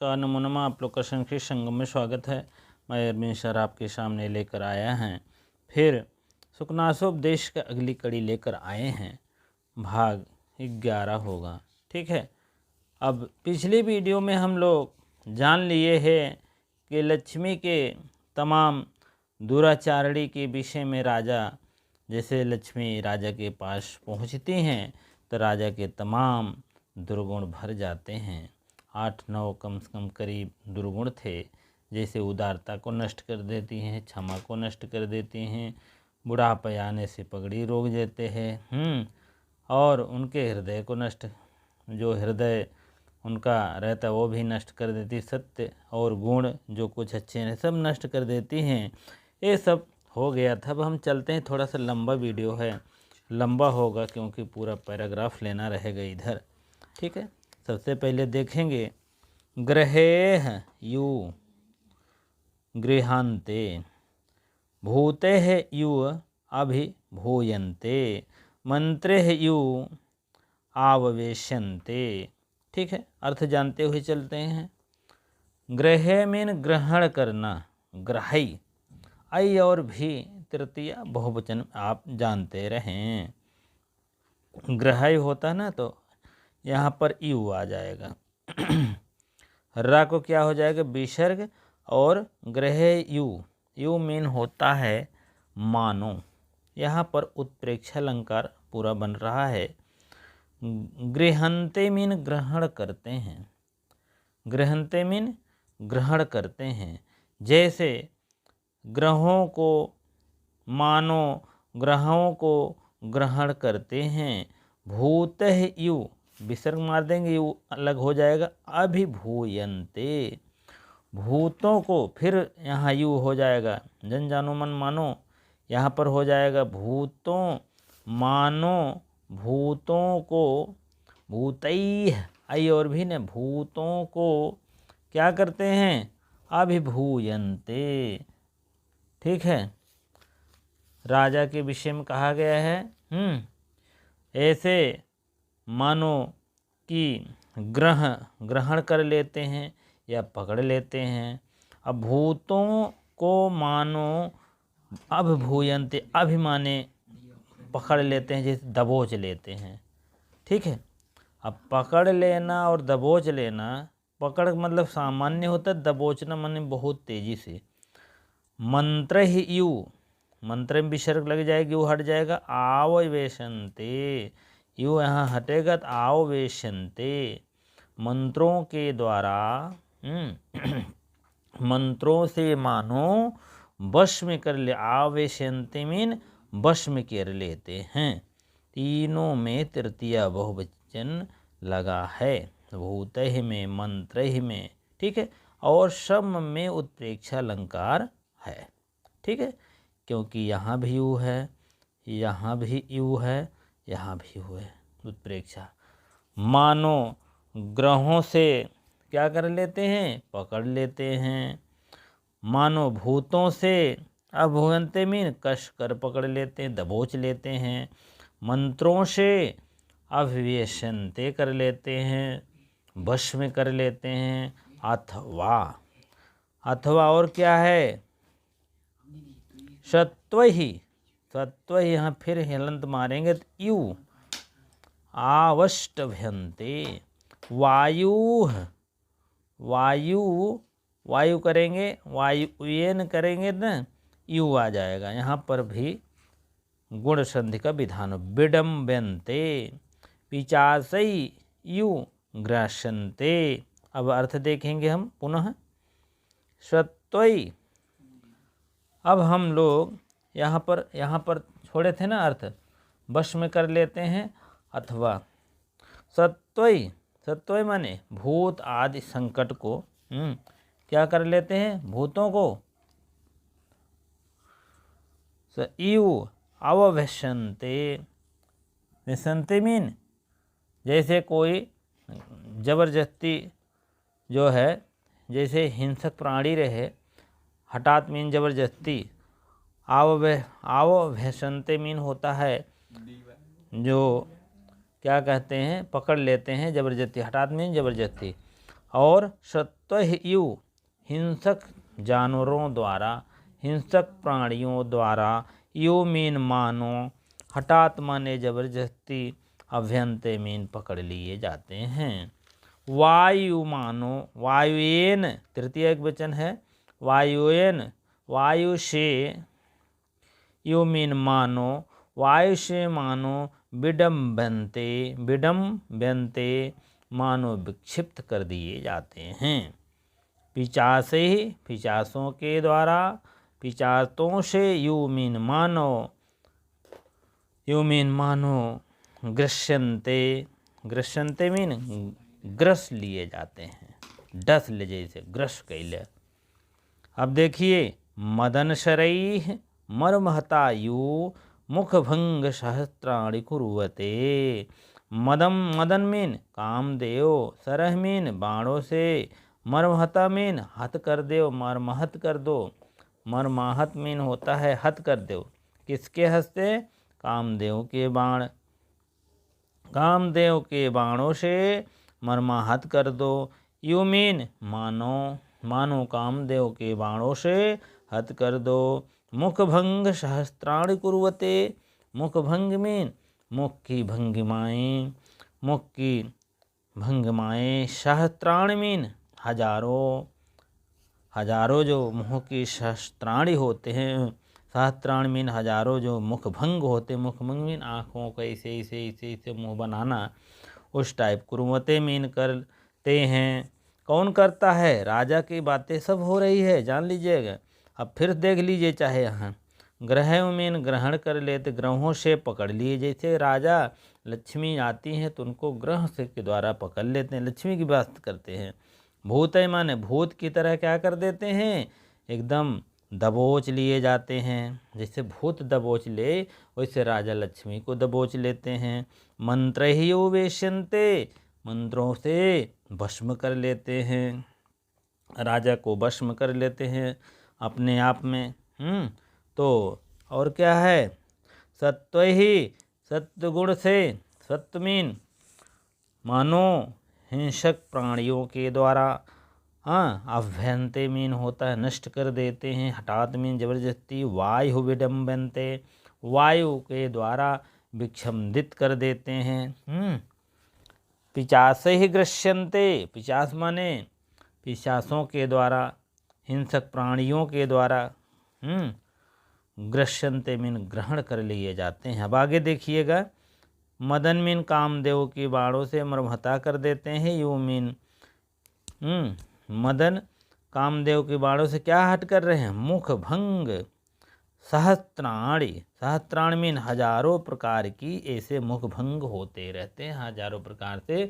का नमूनमा आप लोग का संस्कृत संगम में स्वागत है। मैं अरविंद सर आपके सामने लेकर आया हैं। फिर सुखनासोपदेश का अगली कड़ी लेकर आए हैं। भाग 11 होगा, ठीक है। अब पिछली वीडियो में हम लोग जान लिए हैं कि लक्ष्मी के तमाम दुराचारणी के विषय में राजा, जैसे लक्ष्मी राजा के पास पहुंचती हैं तो राजा के तमाम दुर्गुण भर जाते हैं। 8-9 कम से कम करीब दुर्गुण थे, जैसे उदारता को नष्ट कर देती हैं, क्षमा को नष्ट कर देती हैं, बुढ़ापे आने से पगड़ी रोक देते हैं, और उनके हृदय को नष्ट, जो हृदय उनका रहता है वो भी नष्ट कर देती, सत्य और गुण जो कुछ अच्छे हैं सब नष्ट कर देती हैं। ये सब हो गया था। अब हम चलते हैं, थोड़ा सा लंबा वीडियो है, लंबा होगा क्योंकि पूरा पैराग्राफ लेना रहेगा इधर, ठीक है। सबसे पहले देखेंगे ग्रहेह यु गृहान्ते भूतेः यु अभिभूयन्ते मंत्रेः यु आववेश्यन्ते, ठीक है। अर्थ जानते हुए चलते हैं। ग्रह मीन ग्रहण करना, ग्राही, आई और भी तृतीय बहुवचन आप जानते रहें। ग्रहाई होता है ना, तो यहाँ पर यू आ जाएगा। रा को क्या हो जाएगा, विसर्ग, और ग्रह यू मीन होता है मानो। यहाँ पर उत्प्रेक्ष अलंकार पूरा बन रहा है। गृहन्ते मीन ग्रहण करते हैं, गृहन्ते मीन ग्रहण करते हैं। जैसे ग्रहों को मानो, ग्रहों को ग्रहण करते हैं। भूत यु विसर्ग मार देंगे, यु अलग हो जाएगा। अभिभूयन्ते भूतों को, फिर यहाँ यु हो जाएगा, जन जानो मन मानो, यहाँ पर हो जाएगा भूतों मानो, भूतों को, भूतई आई और भी ने, भूतों को क्या करते हैं, अभिभूयन्ते, ठीक है। राजा के विषय में कहा गया है, ऐसे मानो कि ग्रहण कर लेते हैं या पकड़ लेते हैं। अब भूतों को मानो अभिभूयन्ते, अभिमाने पकड़ लेते हैं, जैसे दबोच लेते हैं, ठीक है। अब पकड़ लेना और दबोच लेना, पकड़ मतलब सामान्य होता है, दबोचना माने बहुत तेजी से। मंत्र ही यू, मंत्र में विसर्ग लग जाएगी, यू हट जाएगा। आववेशन्ते, यू यहाँ हटेगा तो आववेशन्ते, मंत्रों के द्वारा मंत्रों से मानो वश में कर ले। आवेशन्ते मीन वश में कर लेते हैं। तीनों में तृतीय बहुवचन लगा है, भूतहि में, मंत्रहि में, ठीक है। और सब में उत्प्रेक्षा अलंकार है, ठीक है, क्योंकि यहाँ भी यू है, यहाँ भी यू है, यहाँ भी यू है, उत्प्रेक्षा। मानो ग्रहों से क्या कर लेते हैं, पकड़ लेते हैं। मानो भूतों से अभूयन्ते मीन कश कर पकड़ लेते हैं, दबोच लेते हैं। मंत्रों से अभिवेशन्ते कर लेते हैं, वश में कर लेते हैं। अथवा और क्या है, सत्व ही यहाँ फिर हेलंत मारेंगे तो यू आवष्टभ्यन्ते, वायु करेंगे, वायुयेन करेंगे ना, यू आ जाएगा। यहाँ पर भी गुण संधि का विधान। विडम्बन्ते पिचासई यू ग्रासन्ते। अब अर्थ देखेंगे हम पुनः। सत्वई, अब हम लोग यहाँ पर छोड़े थे ना अर्थ, वश में कर लेते हैं। अथवा सत्वई माने भूत आदि संकट को क्या कर लेते हैं, भूतों को यू अववेशन्ते। वेशन्ते मीन जैसे कोई जबरदस्ती जो है, जैसे हिंसक प्राणी रहे, हठात मीन जबरदस्ती। आववेशन्ते मीन होता है जो क्या कहते हैं, पकड़ लेते हैं जबरदस्ती, हठात मीन जबरदस्ती। और सत्वयु हिंसक जानवरों द्वारा, हिंसक प्राणियों द्वारा, यू मीन मानो, हठात माने जबरदस्ती, अभ्यंते मीन पकड़ लिए जाते हैं। वायु मानो, वायुएन तृतीय एक वचन है, वायुएन, वायु से, यू मीन मानो, वायु से मानो, विडम्बन्ते, विडम्बन्ते मानो विक्षिप्त कर दिए जाते हैं। पिचासे, पिचासों के द्वारा, पिचासों से, यू मीन मानो, यू मीन मानो, ग्रस्यन्ते, ग्रस्यन्ते मीन ग्रस लिए जाते हैं, डस ले जैसे ग्रस कैले। अब देखिए, मदन शरैः मर्महतायु मुखभंग सहस्त्राणि कुर्वते। मदम, मदन मीन कामदेव, सरह मीन बाणों से, मर्महता मीन हत कर दो, मर्महत कर दो, मर्माहत मीन होता है हत कर दो। किसके हस्ते? कामदेव के बाण, कामदेव के बाणों से मर्माहत कर दो। यू मीन मानो, मानो कामदेव के बाणों से हत कर दो। मुखभंग सहस्त्राणि कुर्वते, मुखभंग मीन मुख की भंगिमाएँ, मुख की भंगिमाएँ। सहस्त्राणि मीन हजारों, हजारों जो मुँह की सहस्त्राणि होते हैं, सहस्त्राणि मीन हजारों जो मुखभंग होते, मुखभंग मीन आँखों का ऐसे ऐसे ऐसे ऐसे मुँह बनाना, उस टाइप। कुर्वते मीन करते हैं। कौन करता है? राजा की बातें सब हो रही है, जान लीजिएगा। अब फिर देख लीजिए, चाहे यहाँ ग्रह मीन ग्रहण कर लेते, ग्रहों से पकड़ लिए। जैसे राजा लक्ष्मी आती हैं तो उनको ग्रह से के द्वारा पकड़ लेते हैं, लक्ष्मी की बात करते हैं। भूत है माने भूत की तरह क्या कर देते हैं, एकदम दबोच लिए जाते हैं। जैसे भूत दबोच ले, वैसे राजा लक्ष्मी को दबोच लेते हैं। मंत्र ही वेश्यन्ते, मंत्रों से भस्म कर लेते हैं, राजा को भस्म कर लेते हैं अपने आप में। तो और क्या है? सत्व ही, सत्वगुण से, सत्वमीन मानो हिंसक प्राणियों के द्वारा, अभ्यंते मीन होता है नष्ट कर देते हैं, हठात मीन जबरदस्ती। वायु विडम्बन्ते, वायु के द्वारा विक्षम्बित कर देते हैं। पिचासे ही ग्रस्यन्ते, पिचास माने पिशासों के द्वारा, हिंसक प्राणियों के द्वारा। ग्रस्यन्ते मीन ग्रहण कर लिए जाते हैं। अब आगे देखिएगा, मदन मीन कामदेव की बाणों से मर्महता कर देते हैं। यू मीन मदन कामदेव के बाणों से क्या हट कर रहे हैं? मुख भंग सहस्त्राणि, सहस्त्राणि मीन हजारों प्रकार की ऐसे मुख भंग होते रहते हैं। हजारों प्रकार से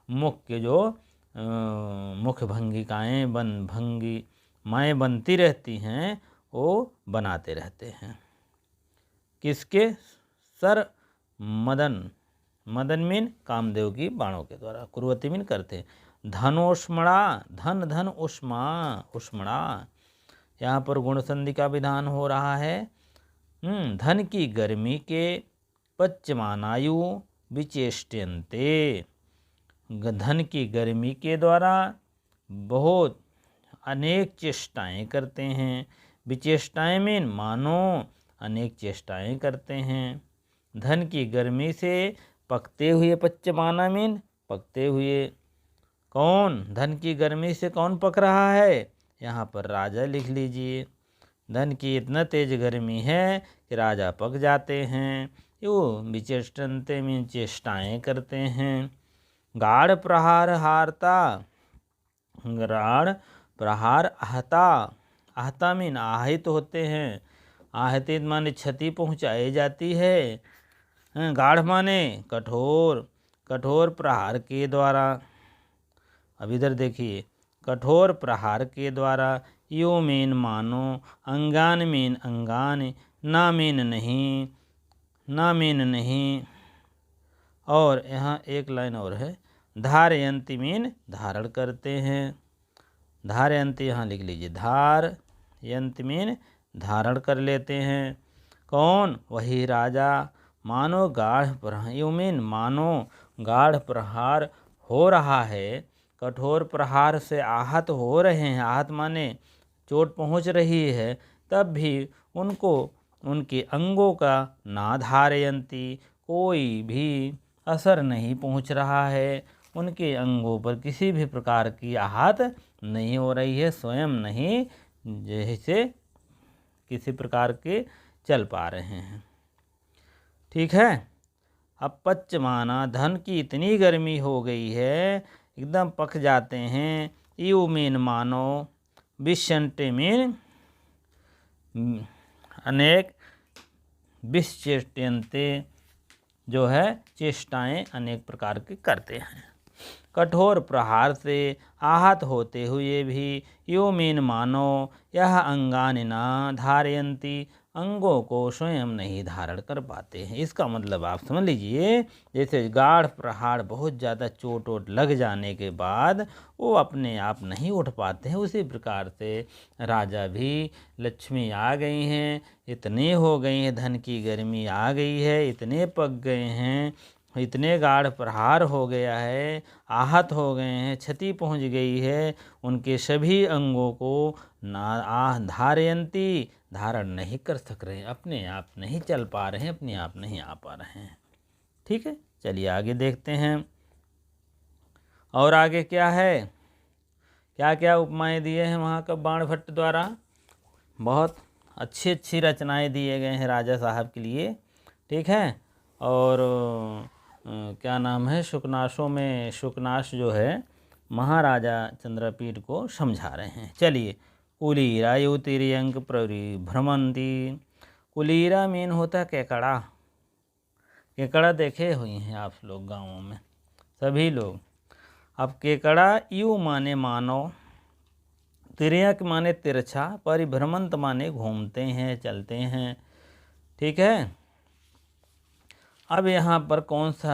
मुख के जो मुख भंगिकाएँ भंगी माएँ बनती रहती हैं, वो बनाते रहते हैं। किसके? सर मदन, मदन मीन कामदेव की बाणों के द्वारा। कुर्वती मीन करते। धनोष्मणा, धन धन उष्मा, उष्मणा, यहाँ पर गुण संधि का विधान हो रहा है। धन की गर्मी के पच्यमानायु विचेष्टन्ते, धन की गर्मी के द्वारा बहुत अनेक चेष्टाएं करते हैं। विचेष्टाएं मीन मानो अनेक चेष्टाएं करते हैं। धन की गर्मी से पकते हुए, पच्यमाना मीन पकते हुए। कौन? धन की गर्मी से कौन पक रहा है? यहाँ पर राजा लिख लीजिए। धन की इतना तेज गर्मी है कि राजा पक जाते हैं। यो विचेष्टन्ते मीन चेष्टाएं करते हैं। गाढ़ प्रहार हारता, गाढ़ प्रहार आहता, आहता मीन आहित होते हैं। आहतित माने क्षति पहुँचाई जाती है। गाढ़ माने कठोर, कठोर प्रहार के द्वारा। अब इधर देखिए, कठोर प्रहार के द्वारा। यो मीन मानो, अंगान मीन अंगान, ना मीन नहीं, ना मीन नहीं। और यहाँ एक लाइन और है, धारयंती मीन धारण करते हैं। धारयंती यहाँ लिख लीजिए, धारयंती मीन धारण कर लेते हैं। कौन? वही राजा। मानो गाढ़ प्रहार, यू मीन मानो गाढ़ प्रहार हो रहा है, कठोर प्रहार से आहत हो रहे हैं, आहत माने चोट पहुँच रही है, तब भी उनको उनके अंगों का ना धारयंती, कोई भी असर नहीं पहुँच रहा है, उनके अंगों पर किसी भी प्रकार की आहत नहीं हो रही है, स्वयं नहीं जैसे किसी प्रकार के चल पा रहे हैं। ठीक है। अब पच्च माना, धन की इतनी गर्मी हो गई है, एकदम पक जाते हैं। यू मीन मानो, विषंटे मीन अनेक, विश्चेष्टयन्ते जो है चेष्टाएं अनेक प्रकार की करते हैं। कठोर प्रहार से आहत होते हुए भी यो मीन मानो, यह अंगानि ना धारयन्ति, अंगों को स्वयं नहीं धारण कर पाते हैं। इसका मतलब आप समझ लीजिए, जैसे गाढ़ प्रहार बहुत ज़्यादा चोट वोट लग जाने के बाद वो अपने आप नहीं उठ पाते हैं, उसी प्रकार से राजा भी, लक्ष्मी आ गई हैं, इतने हो गई हैं, धन की गर्मी आ गई है, इतने पक गए हैं, इतने गाढ़ प्रहार हो गया है, आहत हो गए हैं, क्षति पहुंच गई है, उनके सभी अंगों को ना धारयंती, धारण नहीं कर सक रहे, अपने आप नहीं चल पा रहे हैं, अपने आप नहीं आ पा रहे हैं। ठीक है, चलिए आगे देखते हैं। और आगे क्या है, क्या क्या उपमाएं दिए हैं वहाँ का बाणभट्ट द्वारा। बहुत अच्छी अच्छी रचनाएं दिए गए हैं राजा साहब के लिए। ठीक है। और क्या नाम है, शुकनाशों में शुकनाश जो है महाराजा चंद्रपीठ को समझा रहे हैं। चलिए, कुलीरा युतिर्यंक भ्रमंती। कुलीरा मीन होता है केकड़ा। केकड़ा देखे हुए हैं आप लोग गाँवों में सभी लोग। अब केकड़ा यू माने मानो, तिर्यक माने तिरछा, परिभ्रमंत माने घूमते हैं, चलते हैं। ठीक है। अब यहाँ पर कौन सा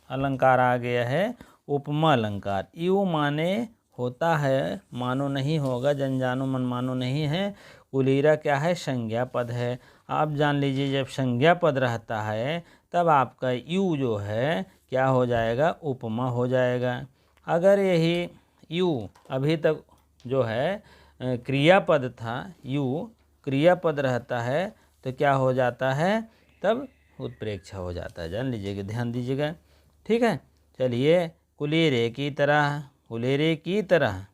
अलंकार आ गया है, उपमा अलंकार। यू माने होता है, मानो नहीं होगा, जन जानो मन मानो नहीं है। कुलीरा क्या है, संज्ञा पद है। आप जान लीजिए, जब संज्ञा पद रहता है तब आपका यू जो है क्या हो जाएगा, उपमा हो जाएगा। अगर यही यू अभी तक जो है क्रियापद था, यू क्रियापद रहता है तो क्या हो जाता है, तब उत्प्रेक्षा हो जाता है। जान लीजिएगा, ध्यान दीजिएगा। ठीक है। चलिए, कुलीरे की तरह, कुलीरे की तरह,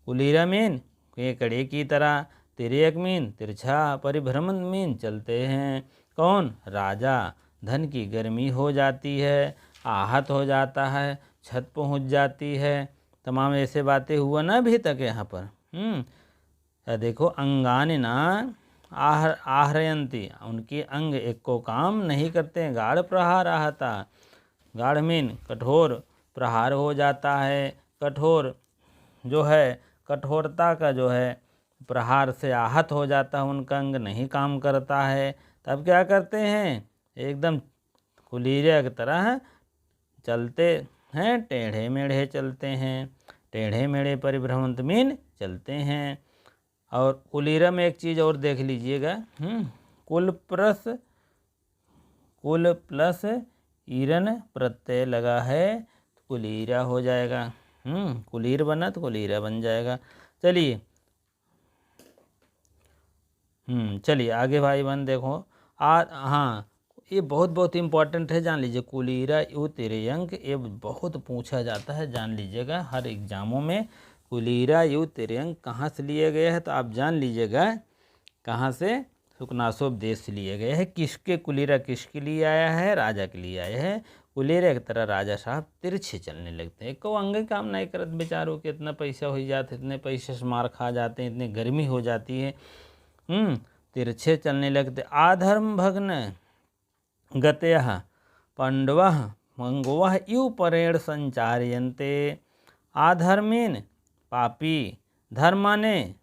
कुलीरा मीन केकड़े की तरह, तिर्यक मीन तिरछा, परिभ्रमण मीन चलते हैं। कौन, राजा। धन की गर्मी हो जाती है, आहत हो जाता है, छत पहुँच जाती है, तमाम ऐसे बातें हुआ ना अभी तक यहाँ पर। देखो, अंगानि ना आहरयंती, उनके अंग एक को काम नहीं करते हैं। गाढ़ प्रहार आहता, गाढ़ मीन कठोर प्रहार हो जाता है, कठोर जो है कठोरता का जो है प्रहार से आहत हो जाता है, उनका अंग नहीं काम करता है। तब क्या करते हैं, एकदम कुलीरे की तरह चलते हैं, टेढ़े मेढ़े चलते हैं। टेढ़े मेढ़े परिभ्रमंत मीन चलते हैं। और कुलीरा में एक चीज़ और देख लीजिएगा, कुल प्लस ईरन प्रत्यय लगा है तो कुलीरा हो जाएगा। कुलीर बना तो कुलीरा बन जाएगा। चलिए चलिए आगे भाई बहन देखो। हाँ, ये बहुत इम्पोर्टेंट है, जान लीजिए। कुलीरा यू तिर्यंक, ये बहुत पूछा जाता है, जान लीजिएगा हर एग्जामों में। कुलीरा यू तिर्यंक कहाँ से लिए गए हैं, तो आप जान लीजिएगा कहाँ से, शुकनासोपदेश से लिए गए हैं। किसके कुलीरा किसके लिए आया है, राजा के लिए आया है। कुलीरा की तरह राजा साहब तिरछे चलने लगते हैं, को अंग काम नहीं करत बेचारों के, इतना पैसा हो जाते, इतने पैसे से मार खा जाते हैं, इतनी गर्मी हो जाती है, तिरछे चलने लगते। आधर्म भग्न गतयः पांडवः मंगवः यू परेण संचार्यन्ते। आधर्मीन पापी, धर्म माने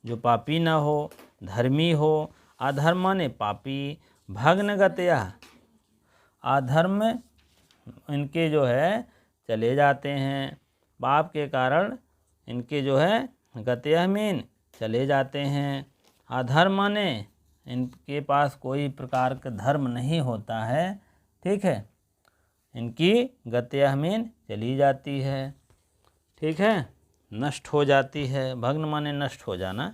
जो पापी न हो, धर्मी हो। अधर्म माने पापी, भग्न गतयः, अधर्म इनके जो है चले जाते हैं, पाप के कारण इनके जो है गतयः मीन चले जाते हैं। अधर्म माने इनके पास कोई प्रकार का धर्म नहीं होता है। ठीक है, इनकी गत्या मीन चली जाती है, ठीक है, नष्ट हो जाती है। भग्न माने नष्ट हो जाना।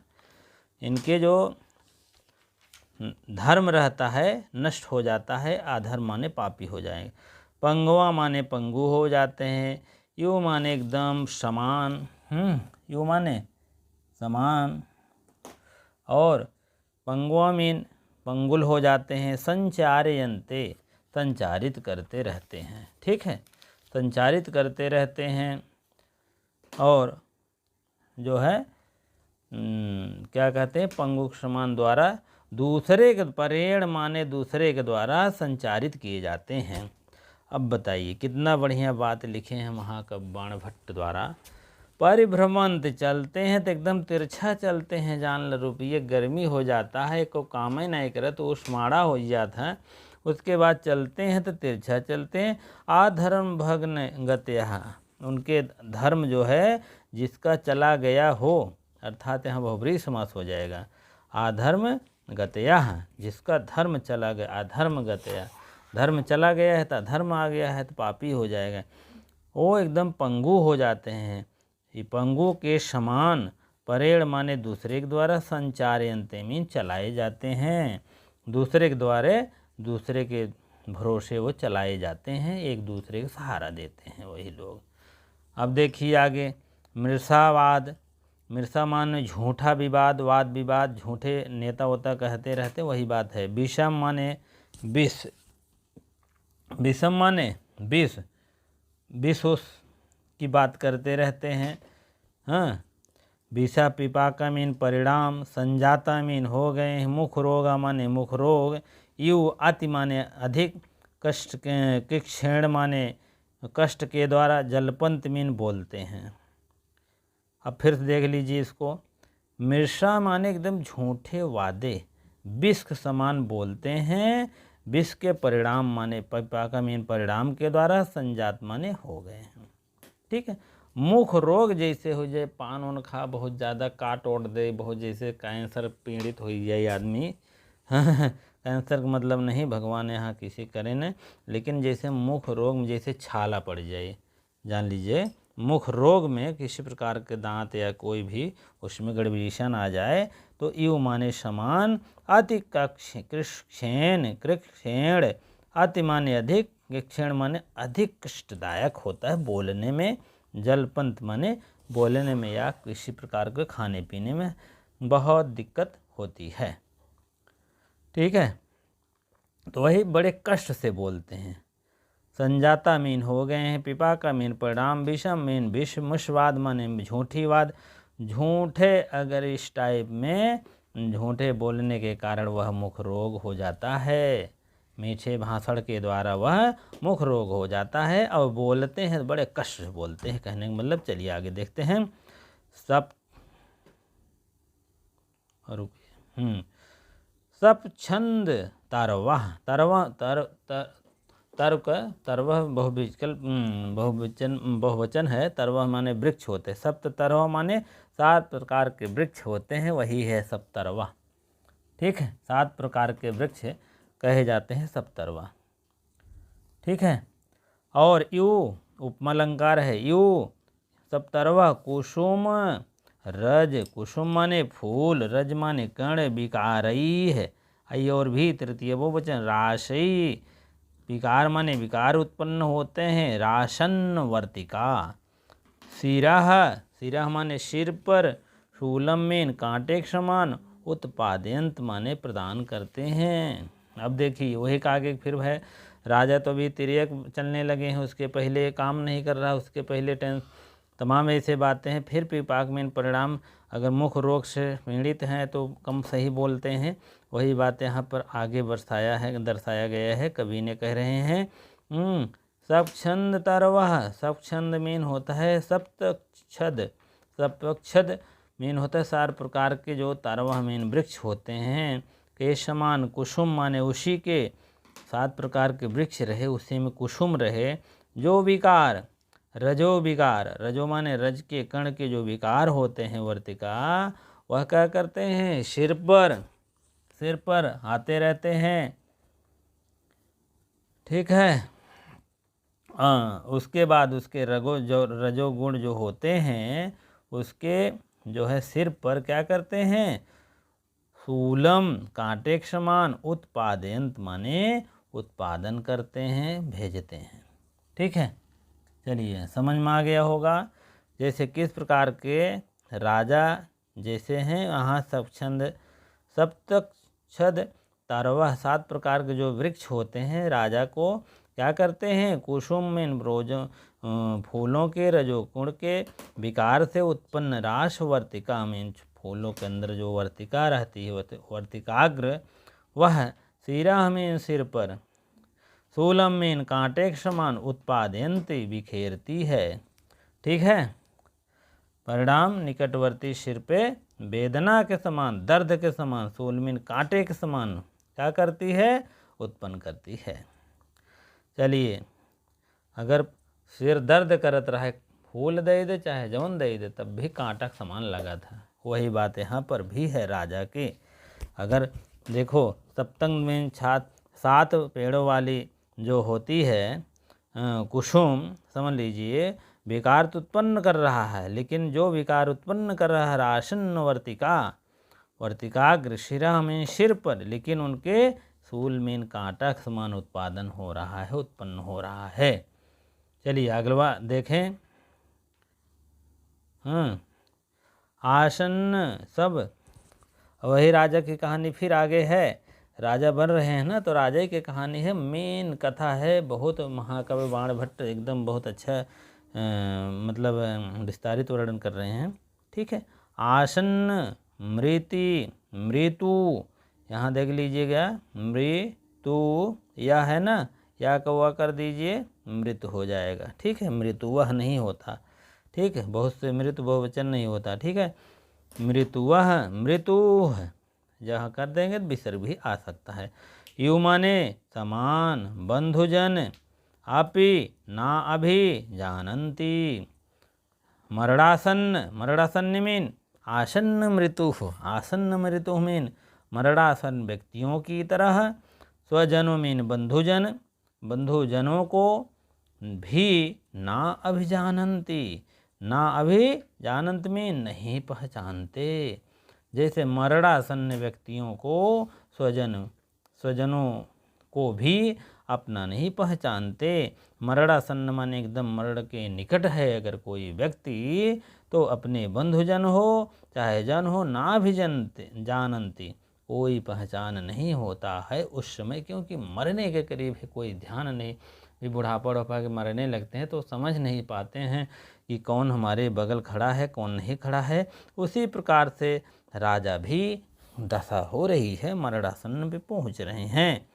इनके जो धर्म रहता है नष्ट हो जाता है, अधर्म माने पापी हो जाएंगे। पंगवा माने पंगु हो जाते हैं। यू माने एकदम समान, यू माने समान, और पंगवा मीन पंगुल हो जाते हैं। संचारयन्ते संचारित करते रहते हैं, ठीक है, संचारित करते रहते हैं। और जो है क्या कहते हैं, पंगु समान द्वारा दूसरे के परेण माने दूसरे के द्वारा संचारित किए जाते हैं। अब बताइए कितना बढ़िया बात लिखे हैं महाकवि बाणभट्ट द्वारा। परिभ्रमंत चलते हैं तो एकदम तिरछा चलते हैं, जान ल रुपये गर्मी हो जाता है, को काम ही नहीं करे तो उष्माड़ा हो जाता है। उसके बाद चलते हैं तो तिरछा चलते हैं। आधर्म भग्न गत्या, उनके धर्म जो है जिसका चला गया हो, अर्थात यहाँ बहुब्रीहि समास हो जाएगा। आधर्म गत्या, जिसका धर्म चला गया, अधर्म गत्या, धर्म चला गया है तो अधर्म आ गया है तो पापी हो जाएगा। वो एकदम पंगु हो जाते हैं। ये पंगु के समान, परेण माने दूसरे के द्वारा, संचारयन्ते मीन चलाए जाते हैं, दूसरे के द्वारा, दूसरे के भरोसे वो चलाए जाते हैं, एक दूसरे का सहारा देते हैं वही लोग। अब देखिए आगे, मृषावाद। मृषा माने झूठा विवाद, वाद विवाद, झूठे नेता वोता कहते रहते, वही बात है। विषम माने विष, विषम माने विष, विष की बात करते रहते हैं। हाँ, विषा पिपाका मीन परिणाम, संजाता मीन हो गए, मुख रोगा माने मुख रोग, यु अति माने अधिक, कष्ट के क्षीण माने कष्ट के द्वारा, जलपंत मीन बोलते हैं। अब फिर से देख लीजिए इसको। मृषा माने एकदम झूठे वादे, विष के समान बोलते हैं, विष के परिणाम माने पिपाका मीन परिणाम के द्वारा, संजात माने हो गए हैं, ठीक है। मुख रोग जैसे हो जाए, पान उन खा बहुत ज़्यादा काट ओट दे, बहुत जैसे कैंसर पीड़ित हो जाए आदमी कैंसर का मतलब नहीं भगवान यहाँ किसी करे न, लेकिन जैसे मुख रोग में जैसे छाला पड़ जाए, जान लीजिए मुख रोग में किसी प्रकार के दांत या कोई भी उसमें गड़बड़ीशन आ जाए तो यू माने समान, अति कृक्षेण कृक्षेण, अति माने अधिक, क्षीण माने अधिक कष्टदायक होता है बोलने में, जलपंत माने बोलने में या किसी प्रकार के खाने पीने में बहुत दिक्कत होती है, ठीक है। तो वही बड़े कष्ट से बोलते हैं। संजाता मीन हो गए हैं, पिपाका मीन परिणाम, विषम मीन विष, मुषवाद माने झूठी वाद, झूठे अगर इस टाइप में झूठे बोलने के कारण वह मुख रोग हो जाता है, मीठे भाषण के द्वारा वह मुख रोग हो जाता है और बोलते हैं बड़े कष्ट से बोलते हैं। कहने का मतलब चलिए आगे देखते हैं। सब सप छंद तरवाह, तरवा तर तर्क, तरवह बहुवचन है, तरवह माने वृक्ष होते हैं, सप्त तरवा माने 7 प्रकार के वृक्ष होते हैं, वही है सप्तरवा, ठीक है। 7 प्रकार के वृक्ष कहे जाते हैं सप्तरवा, ठीक है। और यू उपमा अलंकार है, यू सप्तरवा कुसुम रज, कुसुम माने फूल, रज माने कण, विकारई है, आई और भी तृतीय बहुवचन, राशि, विकार माने विकार उत्पन्न होते हैं, राशन वर्तिका, सिराह, सिराह माने सिर पर, शूलम मीन कांटे के समान, उत्पादयंत माने प्रदान करते हैं। अब देखिए वही आगे फिर है, राजा तो अभी तिर्यक चलने लगे हैं, उसके पहले काम नहीं कर रहा, उसके पहले तमाम ऐसे बातें हैं। फिर पिपाक में परिणाम, अगर मुख रोग से पीड़ित हैं तो कम सही बोलते हैं, वही बात यहाँ पर आगे दर्शाया गया है। कवि ने कह रहे हैं सप्तछंद तरवह, सप्तछंद मीन होता है सप्तछद, सप्तछद मीन होता है 4 प्रकार के जो तरवह मीन वृक्ष होते हैं, के समान, कुसुम माने उसी के, 7 प्रकार के वृक्ष रहे उसी में कुसुम रहे, जो विकार, रजो विकार, रजो माने रज के कण के जो विकार होते हैं वर्तिका, वह क्या करते हैं, सिर पर आते रहते हैं, ठीक है। उसके बाद उसके रजोगुण जो होते हैं उसके जो है सिर पर क्या करते हैं, शूलम कांटे के समान उत्पादयंत माने उत्पादन करते हैं, भेजते हैं। ठीक है, चलिए समझ में आ गया होगा। जैसे किस प्रकार के राजा जैसे हैं, वहाँ सप्तछंद सप्तछद तारवह 7 प्रकार के जो वृक्ष होते हैं राजा को क्या करते हैं, कुसुम में फूलों के रजोगुण के विकार से उत्पन्न रास वर्तिका में फूलों के अंदर जो वर्तिका रहती है वर्तिकाग्र वह सिरा में सिर पर शूलम में कांटे के समान उत्पादयंती बिखेरती है। ठीक है, परिणाम निकटवर्ती सिर पे वेदना के समान दर्द के समान शूलमीन कांटे के समान क्या करती है, उत्पन्न करती है। चलिए, अगर सिर दर्द करत रहे फूल दे दे चाहे जौन दे दे तब भी कांटा के समान लगा था। वही बात यहाँ पर भी है राजा के। अगर देखो सप्तंग में 7 पेड़ों वाली जो होती है कुसुम, समझ लीजिए विकार तो उत्पन्न कर रहा है, लेकिन जो विकार उत्पन्न कर रहा है राशन वर्तिकाग्र शिरा में सिर पर, लेकिन उनके शूल में कांटा के समान उत्पादन हो रहा है, उत्पन्न हो रहा है। चलिए अगला देखें। आसन्न सब वही राजा की कहानी फिर आगे है। राजा बन रहे हैं ना, तो राजा की कहानी है, मेन कथा है। बहुत महाकवि बाणभट्ट एकदम बहुत अच्छा मतलब विस्तारित वर्णन कर रहे हैं। ठीक है, आसन्न मृत्यु, यहाँ देख लीजिएगा मृत्यु या है ना, या कौवा कर दीजिए मृत्यु हो जाएगा। ठीक है, मृत्यु वह नहीं होता। ठीक है, बहुत से मृत्यु बहुवचन नहीं होता। ठीक है, मृत्यु वह मृत्यु जहाँ कर देंगे तो विसर्ग भी आ सकता है। यू माने समान, बंधुजन, आपी ना अभी जानंती, मरणासन्न मीन आसन्न मृत्यु मीन मरणासन व्यक्तियों की तरह, स्वजनों मीन बंधुजनों को भी ना अभिजानंती, ना अभिजानंत में नहीं पहचानते। जैसे मरणासन्न व्यक्तियों को स्वजनों को भी अपना नहीं पहचानते। मरणासन्न माने एकदम मरण के निकट है अगर कोई व्यक्ति, तो अपने बंधुजन हो चाहे जन हो ना भी जानती, कोई पहचान नहीं होता है उस समय, क्योंकि मरने के करीब है, कोई ध्यान नहीं। भी बुढ़ापा के मरने लगते हैं तो समझ नहीं पाते हैं कि कौन हमारे बगल खड़ा है कौन नहीं खड़ा है। उसी प्रकार से राजा भी दशा हो रही है, मरणासन्न पे पहुंच रहे हैं।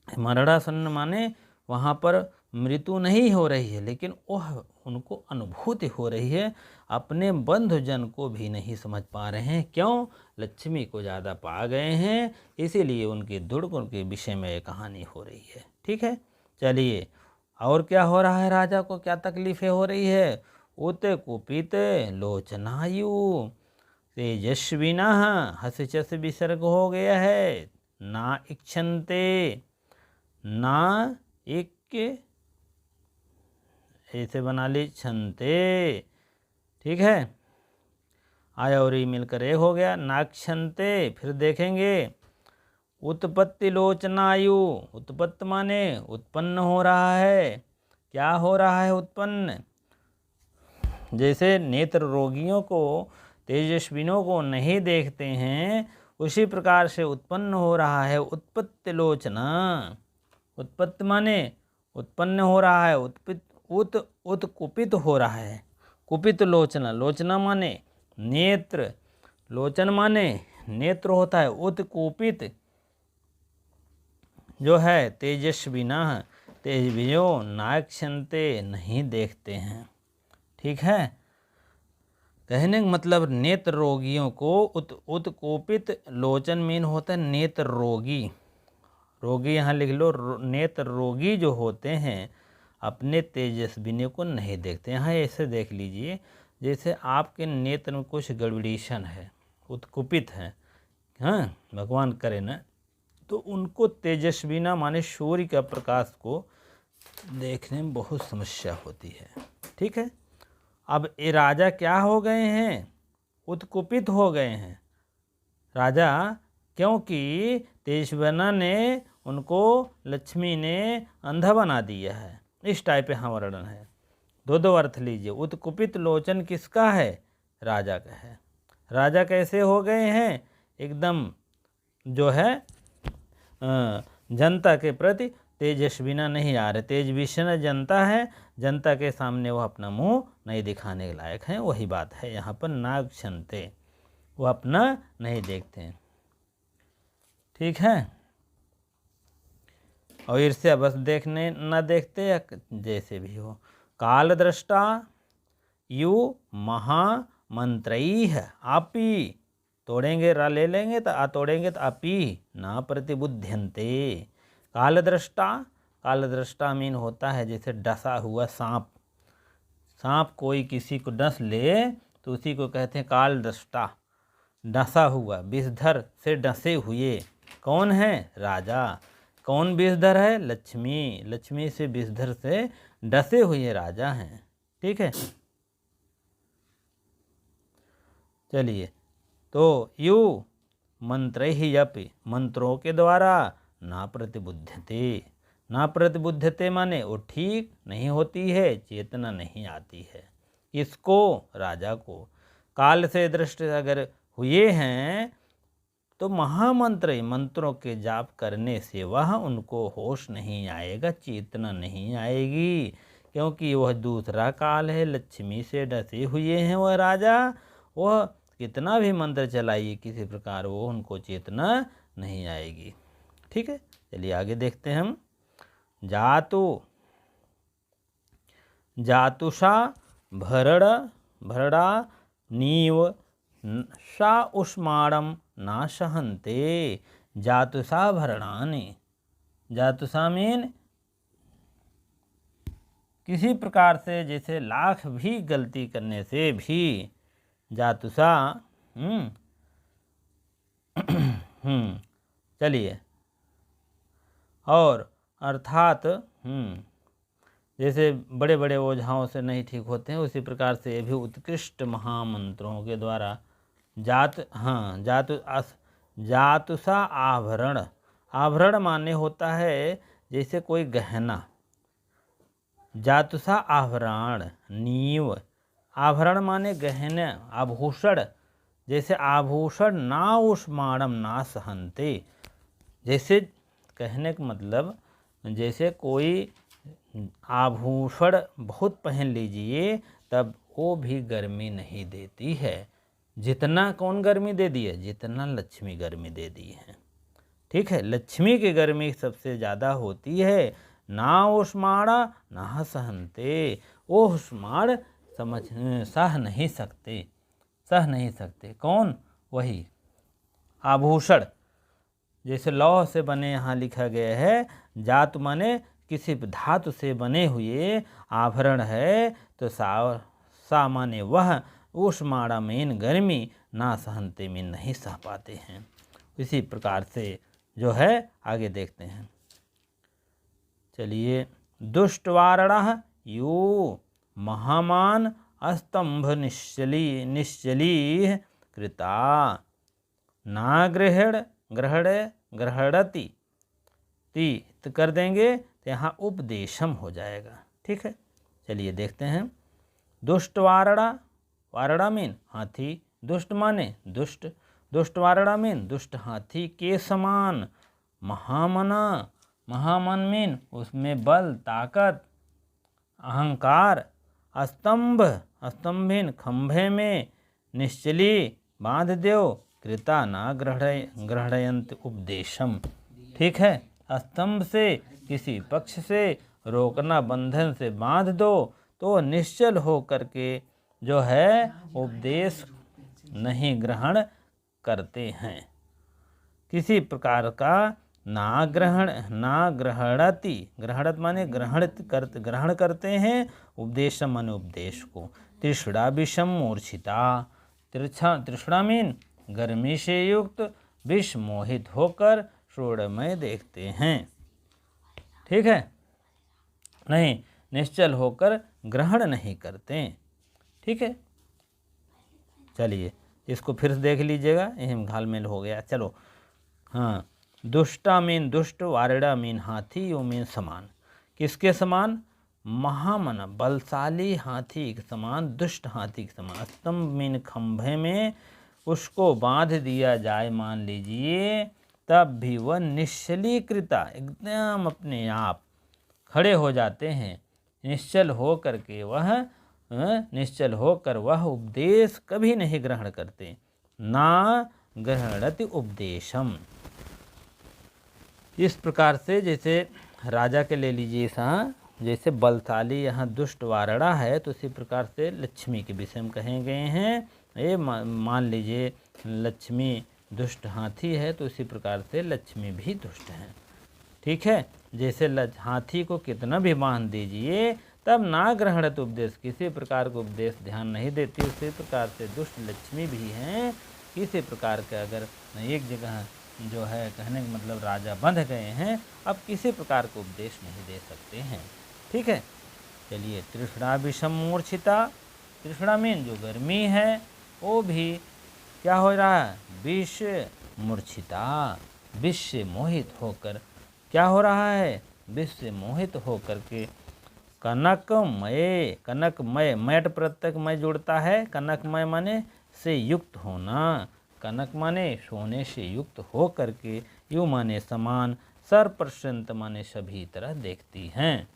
मरणासन्न माने वहाँ पर मृत्यु नहीं हो रही है, लेकिन वह उनको अनुभूति हो रही है, अपने बंधुजन को भी नहीं समझ पा रहे हैं। क्यों? लक्ष्मी को ज़्यादा पा गए हैं, इसीलिए उनके दुर्गुण के विषय में ये कहानी हो रही है। ठीक है, चलिए और क्या हो रहा है, राजा को क्या तकलीफ़ें हो रही है। उत कुपित लोचनायु तेजस्विना, हस चस विसर्ग हो गया है, ना इच्छन्ते, ना एक ऐसे बना ली छनते। ठीक है, आया और ई मिलकर एक हो गया, नाक्षन्ते। फिर देखेंगे उत्पत्ति लोचनायु, उत्पत्ति माने उत्पन्न हो रहा है। क्या हो रहा है उत्पन्न? जैसे नेत्र रोगियों को तेजस्विनों को नहीं देखते हैं, उसी प्रकार से उत्पन्न हो रहा है उत्पत्ति लोचना। उत्पत्ति माने उत्पन्न हो रहा है, उत्कुपित हो रहा है, कुपित लोचना। लोचना माने नेत्र, लोचन माने नेत्र होता है। उत्कुपित जो है तेजस्विना, तेजस्वियों नाक्षन्ते नहीं देखते हैं। ठीक है, कहने का मतलब नेत्र रोगियों को उत्कुपित लोचन मीन होता है नेत्र रोगी। रोगी यहाँ लिख लो, नेत्र रोगी जो होते हैं अपने तेजस्विनी को नहीं देखते। यहाँ ऐसे देख लीजिए, जैसे आपके नेत्र में कुछ गड़बड़ीशन है, उत्कुपित है, हाँ भगवान करे ना, तो उनको तेजस्विना माने सूर्य का प्रकाश को देखने में बहुत समस्या होती है। ठीक है, अब ये राजा क्या हो गए हैं, उत्कुपित हो गए हैं राजा, क्योंकि तेजस्विना ने उनको लक्ष्मी ने अंधा बना दिया है। इस टाइप यहाँ वर्णन है। दो दो अर्थ लीजिए। उत्कुपित लोचन किसका है, राजा का है। राजा कैसे हो गए हैं, एकदम जो है जनता के प्रति तेजस्विना नहीं आ रहे। तेजस्विना जनता है, जनता के सामने वो अपना मुंह नहीं दिखाने के लायक हैं। वही बात है यहाँ पर, नाग क्षणते, वो अपना नहीं देखते हैं। ठीक है, और ईर्ष्या बस देखने न देखते या जैसे भी हो। काल दृष्टा यु महामंत्रई है, आपी तोड़ेंगे रा ले लेंगे तो तोड़ेंगे तो आपी ना प्रतिबुध्यंते। कालदृष्टा, कालदृष्टा मीन होता है जैसे डसा हुआ सांप। सांप कोई किसी को डस ले तो उसी को कहते हैं कालदृष्टा, डसा हुआ, विषधर से डसे हुए। कौन है, राजा। कौन विषधर है, लक्ष्मी। लक्ष्मी से विषधर से डसे हुए राजा हैं। ठीक है, चलिए, तो यू मंत्र ही अपि, मंत्रों के द्वारा ना प्रतिबुद्धते। ना प्रतिबुद्धते माने वो ठीक नहीं होती है, चेतना नहीं आती है। इसको, राजा को। काल से दृष्ट अगर हुए हैं तो महामंत्र, मंत्रों के जाप करने से वह उनको होश नहीं आएगा, चेतना नहीं आएगी, क्योंकि वह दूसरा काल है, लक्ष्मी से डसे हुए हैं वह राजा। वह कितना भी मंत्र चलाइए किसी प्रकार वो उनको चेतना नहीं आएगी। ठीक है, चलिए आगे देखते हैं हम। जातु, जातुषा भरड़ा नीव सा उष्माणम ना सहन्ते। जातुषा भरणानि, जातुषा मीन किसी प्रकार से जैसे लाख भी गलती करने से भी जातुषा चलिए, और अर्थात जैसे बड़े बड़े ओझाओं से नहीं ठीक होते हैं, उसी प्रकार से ये भी उत्कृष्ट महामंत्रों के द्वारा जातुषा आभरण। आभरण माने होता है जैसे कोई गहना। जातुषा आभरण, नीव, आभरण माने गहने, आभूषण। जैसे आभूषण ना उष्माणम ना सहन्ते, जैसे कहने का मतलब जैसे कोई आभूषण बहुत पहन लीजिए तब वो भी गर्मी नहीं देती है। जितना कौन गर्मी दे दी है, जितना लक्ष्मी गर्मी दे दी है। ठीक है, लक्ष्मी की गर्मी सबसे ज़्यादा होती है। ना उष्माणा ना सहन्ते, वो उष्माण सह नहीं सकते, सह नहीं सकते। कौन, वही आभूषण। जैसे लौह से बने, यहाँ लिखा गया है जात माने किसी धातु से बने हुए आभरण है, तो सा माने वह उष्माणा मीन गर्मी, ना सहनते मीन नहीं सह पाते हैं। इसी प्रकार से जो है आगे देखते हैं। चलिए, दुष्टवारणः यू महामान अस्तंभ निश्चली कृता ना ग्रहणति ती कर देंगे तो यहाँ उपदेशम हो जाएगा। ठीक है, चलिए देखते हैं। दुष्ट वारणा, वारणा मीन हाथी, दुष्ट माने दुष्ट, दुष्ट वारणा मीन दुष्ट हाथी के समान। महामना, महामन मीन उसमें बल, ताकत, अहंकार। स्तंभ, स्तंभिन खंभे में, निश्चली बांध दो, कृता ना ग्रहणयंत उपदेशम। ठीक है, स्तंभ से किसी पक्ष से रोकना, बंधन से बांध दो तो निश्चल हो करके जो है उपदेश नहीं ग्रहण करते हैं। किसी प्रकार का ना ग्रहणति, ग्रहणत माने ग्रहण करते हैं, उपदेशम माने उपदेश को। तृष्णा विषम मूर्छिता, तृष्णा मीन गर्मी से युक्त, विष मोहित होकर शोणमय देखते हैं। ठीक है, नहीं, निश्चल होकर ग्रहण नहीं करते। ठीक है, चलिए इसको फिर से देख लीजिएगा, यही घालमेल हो गया। चलो, हाँ, दुष्टा मीन दुष्ट, वारिड़ा मीन हाथी, यो मीन समान। किसके समान? महामन बलशाली हाथी के समान, दुष्ट हाथी के समान। स्तंभ मीन खंभे में उसको बांध दिया जाए मान लीजिए, तब भी वह निश्चलीकृता, एकदम अपने आप खड़े हो जाते हैं। निश्चल हो करके वह निश्चल होकर वह उपदेश कभी नहीं ग्रहण करते। ना ग्रहणति उपदेशम। इस प्रकार से जैसे राजा के ले लीजिए, जैसे बलशाली यहाँ दुष्ट वारणा है, तो इसी प्रकार से लक्ष्मी के विषय में कहे गए हैं। ये मान लीजिए लक्ष्मी दुष्ट हाथी है, तो इसी प्रकार से लक्ष्मी भी दुष्ट है। ठीक है, जैसे हाथी को कितना भी बांध दीजिए तब ना ग्रहणत उपदेश, किसी प्रकार का उपदेश ध्यान नहीं देती, उसी प्रकार से दुष्ट लक्ष्मी भी हैं। किसी प्रकार के अगर एक जगह जो है कहने का मतलब राजा बंध गए हैं, अब किसी प्रकार का उपदेश नहीं दे सकते हैं। ठीक है, चलिए तृष्णा विषम मूर्छिता। तृष्णा मीन जो गर्मी है वो भी क्या हो रहा है? विष मूर्छिता, विष से मोहित होकर क्या हो रहा है? विष से मोहित होकर के कनकमय, कनकमय, मैट प्रत्यक मय जुड़ता है, कनकमय माने से युक्त होना, कनक माने सोने से युक्त हो करके, यू माने समान, सर्वप्रशांत माने सभी तरह देखती हैं।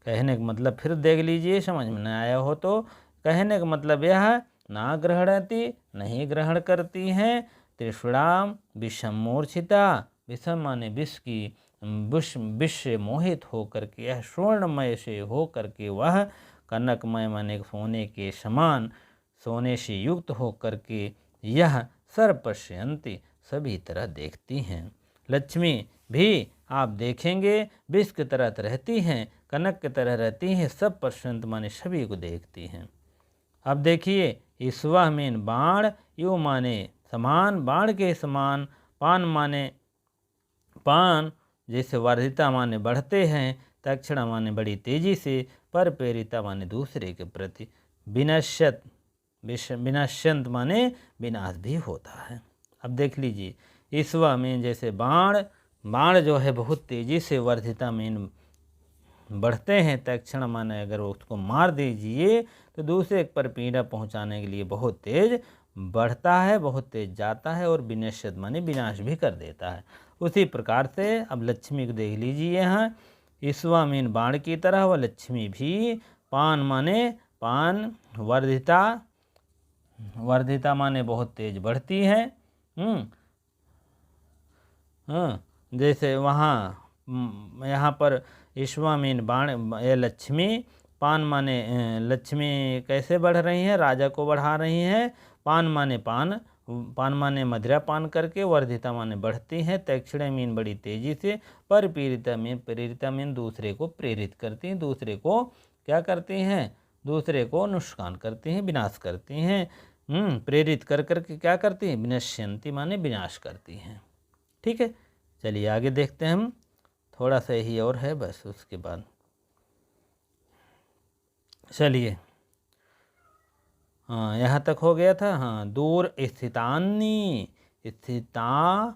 कहने का मतलब फिर देख लीजिए, समझ में न आया हो तो। कहने का मतलब यह ना ग्रहणति, नहीं ग्रहण करती हैं। तृष्णाम विषम मूर्छिता, विषम माने विष की, विष से मोहित हो करके, यह स्वर्णमय से हो करके वह कनकमय माने सोने के समान, सोने से युक्त हो करके यह सर्वपश्यन्ति सभी तरह देखती हैं। लक्ष्मी भी आप देखेंगे विष की तरह रहती हैं, कनक की तरह रहती हैं, सब पश्यंत माने सभी को देखती हैं। अब देखिए, ईश्वा मीन बाण, यू माने समान, बाण के समान, पान माने पान, जैसे वर्धिता माने बढ़ते हैं, तक्षणा माने बड़ी तेजी से, पर प्रेरिता माने दूसरे के प्रति, विनश्यत, विनश्यंत माने विनाश भी होता है। अब देख लीजिए, ईश्वा में जैसे बाण, बाण जो है बहुत तेजी से वर्धिता में बढ़ते हैं, तक्षण माने अगर उसको मार दीजिए तो दूसरे पर पीड़ा पहुंचाने के लिए बहुत तेज बढ़ता है, बहुत तेज जाता है, और विनश्यत माने विनाश भी कर देता है। उसी प्रकार से अब लक्ष्मी को देख लीजिए, यहाँ ईश्वा मीन बाण की तरह वह लक्ष्मी भी पान माने पान, वर्धिता, वर्धिता माने बहुत तेज बढ़ती है। जैसे वहाँ यहाँ पर ईश्वा मीन बाण, ये लक्ष्मी, पान माने लक्ष्मी कैसे बढ़ रही हैं? राजा को बढ़ा रही हैं। पान माने पान, पान माने मदिरा पान करके, वर्धिता माने बढ़ती हैं, तक्षणे मीन बड़ी तेजी से, पर पीड़िता मीन, प्रेरिता मीन दूसरे को प्रेरित करती हैं, दूसरे को क्या करती हैं? दूसरे को नुकसान करती हैं, विनाश करती हैं। प्रेरित कर करके क्या करती हैं? विनश्यंती माने विनाश करती हैं। ठीक है, चलिए आगे देखते हैं हम, थोड़ा सा ही और है बस, उसके बाद चलिए, हाँ यहाँ तक हो गया था। हाँ, दूर स्थितान्नी, स्थितानी,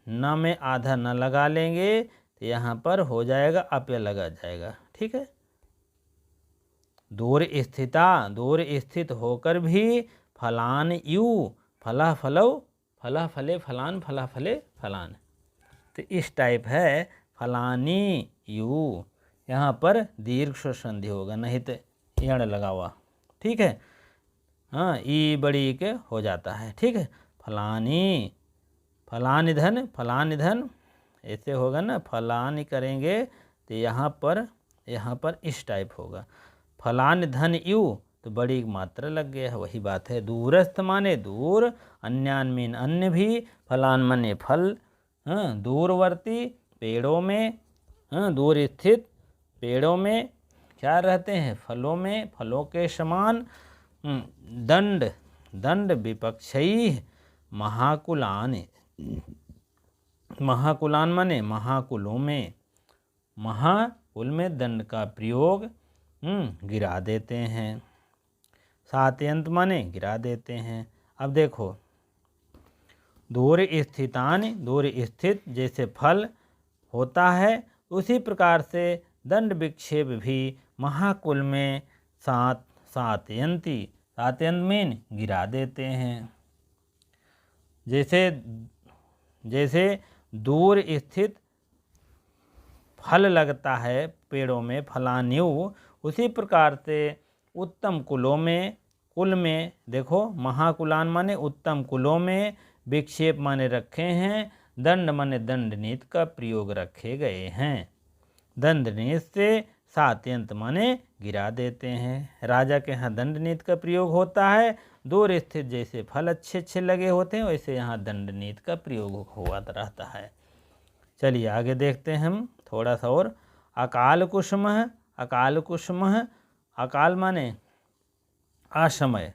न में आधा न लगा लेंगे तो यहाँ पर हो जाएगा अप्य लगा जाएगा। ठीक है, दूर स्थिता, दूर स्थित होकर भी, फलान यू, फला फलो, फला फले फलान, फला फले फलान, तो इस टाइप है फलानी यू, यहाँ पर दीर्घ स्वर संधि होगा, नहीं तो यण लगा हुआ। ठीक है, हाँ, ई बड़ी के हो जाता है। ठीक है, फलानी, फलान धन, फलान धन ऐसे होगा ना, फलान करेंगे तो यहाँ पर इस टाइप होगा, फलान धन यू, तो बड़ी मात्रा लग गया है। वही बात है, दूरस्थ माने दूर, अन्यान मीन अन्य भी, फलान माने फल, दूरवर्ती पेड़ों में, दूर स्थित पेड़ों में क्या रहते हैं? फलों में, फलों के समान। दंड, दंड विपक्षी, महाकुलान, महाकुलान माने महाकुलों में, कुल में दंड का प्रयोग गिरा देते हैं। सात्यंत माने गिरा देते हैं। अब देखो, दूर स्थितानि, दूर स्थित जैसे फल होता है उसी प्रकार से दंड विक्षेप भी महाकुल में सात्यंती, सात्यंत मीन गिरा देते हैं। जैसे दूर स्थित फल लगता है पेड़ों में, फलान्यु, उसी प्रकार से उत्तम कुलों में, कुल में देखो, महाकुलान माने उत्तम कुलों में, विक्षेप माने रखे हैं, दंड माने दंड नीति का प्रयोग रखे गए हैं। दंड नीति से सात्यंत माने गिरा देते हैं। राजा के यहाँ दंड नीति का प्रयोग होता है। दूर स्थित जैसे फल अच्छे अच्छे लगे होते हैं वैसे यहाँ दंड नीति का प्रयोग हुआ रहता है। चलिए आगे देखते हैं हम थोड़ा सा और। अकाल कुसुमः, अकाल कुसुमः, अकाल माने असमय,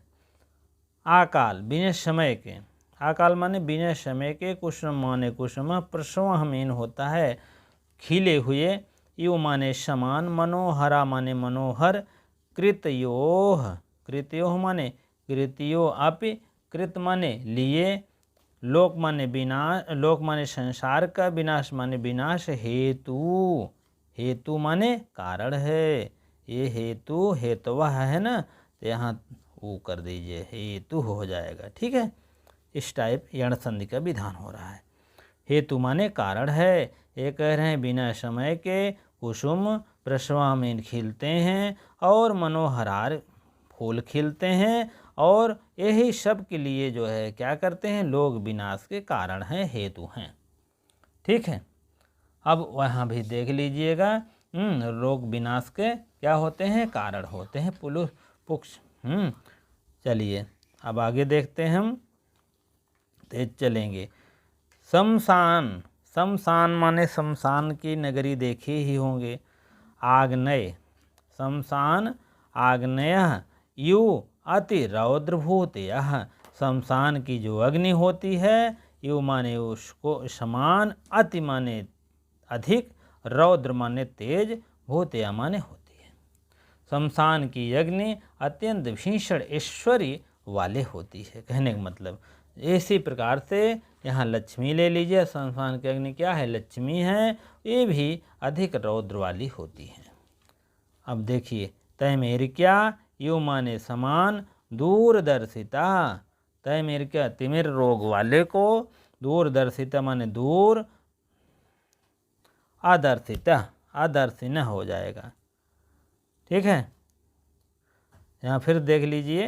अकाल बिना समय के, अकाल माने बिना समय के, कुसुम माने कुसुम, प्रसव मीन होता है खिले हुए, यु माने समान, मनोहरा माने मनोहर, कृतयोः, कृतयोः माने कृतयो अपि, कृत माने लिए, लोक माने विनाश, लोक माने संसार का, विनाश माने विनाश, हेतु, हेतु माने कारण है। ये हेतु हेतुवः है ना, तो यहाँ वो कर दीजिए, हेतु हो जाएगा। ठीक है, इस टाइप यण संधि का विधान हो रहा है। हेतु माने कारण है। ये कह रहे हैं बिना समय के कुसुम प्रसवामीन खिलते हैं और मनोहरार फूल खिलते हैं, और यही सब के लिए जो है क्या करते हैं, लोग विनाश के कारण हैं, हेतु हैं। ठीक है, अब वहाँ भी देख लीजिएगा, लोग विनाश के क्या होते हैं, कारण होते हैं, पुलुष पुक्ष। चलिए अब आगे देखते हैं हम, तेज चलेंगे। शमशान, शमशान माने शमशान की नगरी देखे ही होंगे। आग्नेय, शमशान आग्नेय यु अति रौद्रभूतयः, शमशान की जो अग्नि होती है, यु माने उसको समान, अति माने अधिक, रौद्र माने तेज, भूतया माने होती है। शमशान की अग्नि अत्यंत भीषण ऐश्वर्य वाले होती है। कहने का मतलब इसी प्रकार से यहाँ लक्ष्मी ले लीजिए, शमशान की अग्नि क्या है, लक्ष्मी है, ये भी अधिक रौद्र वाली होती है। अब देखिए, तैमेरिक्या यु माने समान, दूरदर्शिता, तैमेरिक्या तिमिर रोग वाले को, दूरदर्शिता माने दूर, अदर्शिता अदर्शिना हो जाएगा। ठीक है, यहाँ फिर देख लीजिए,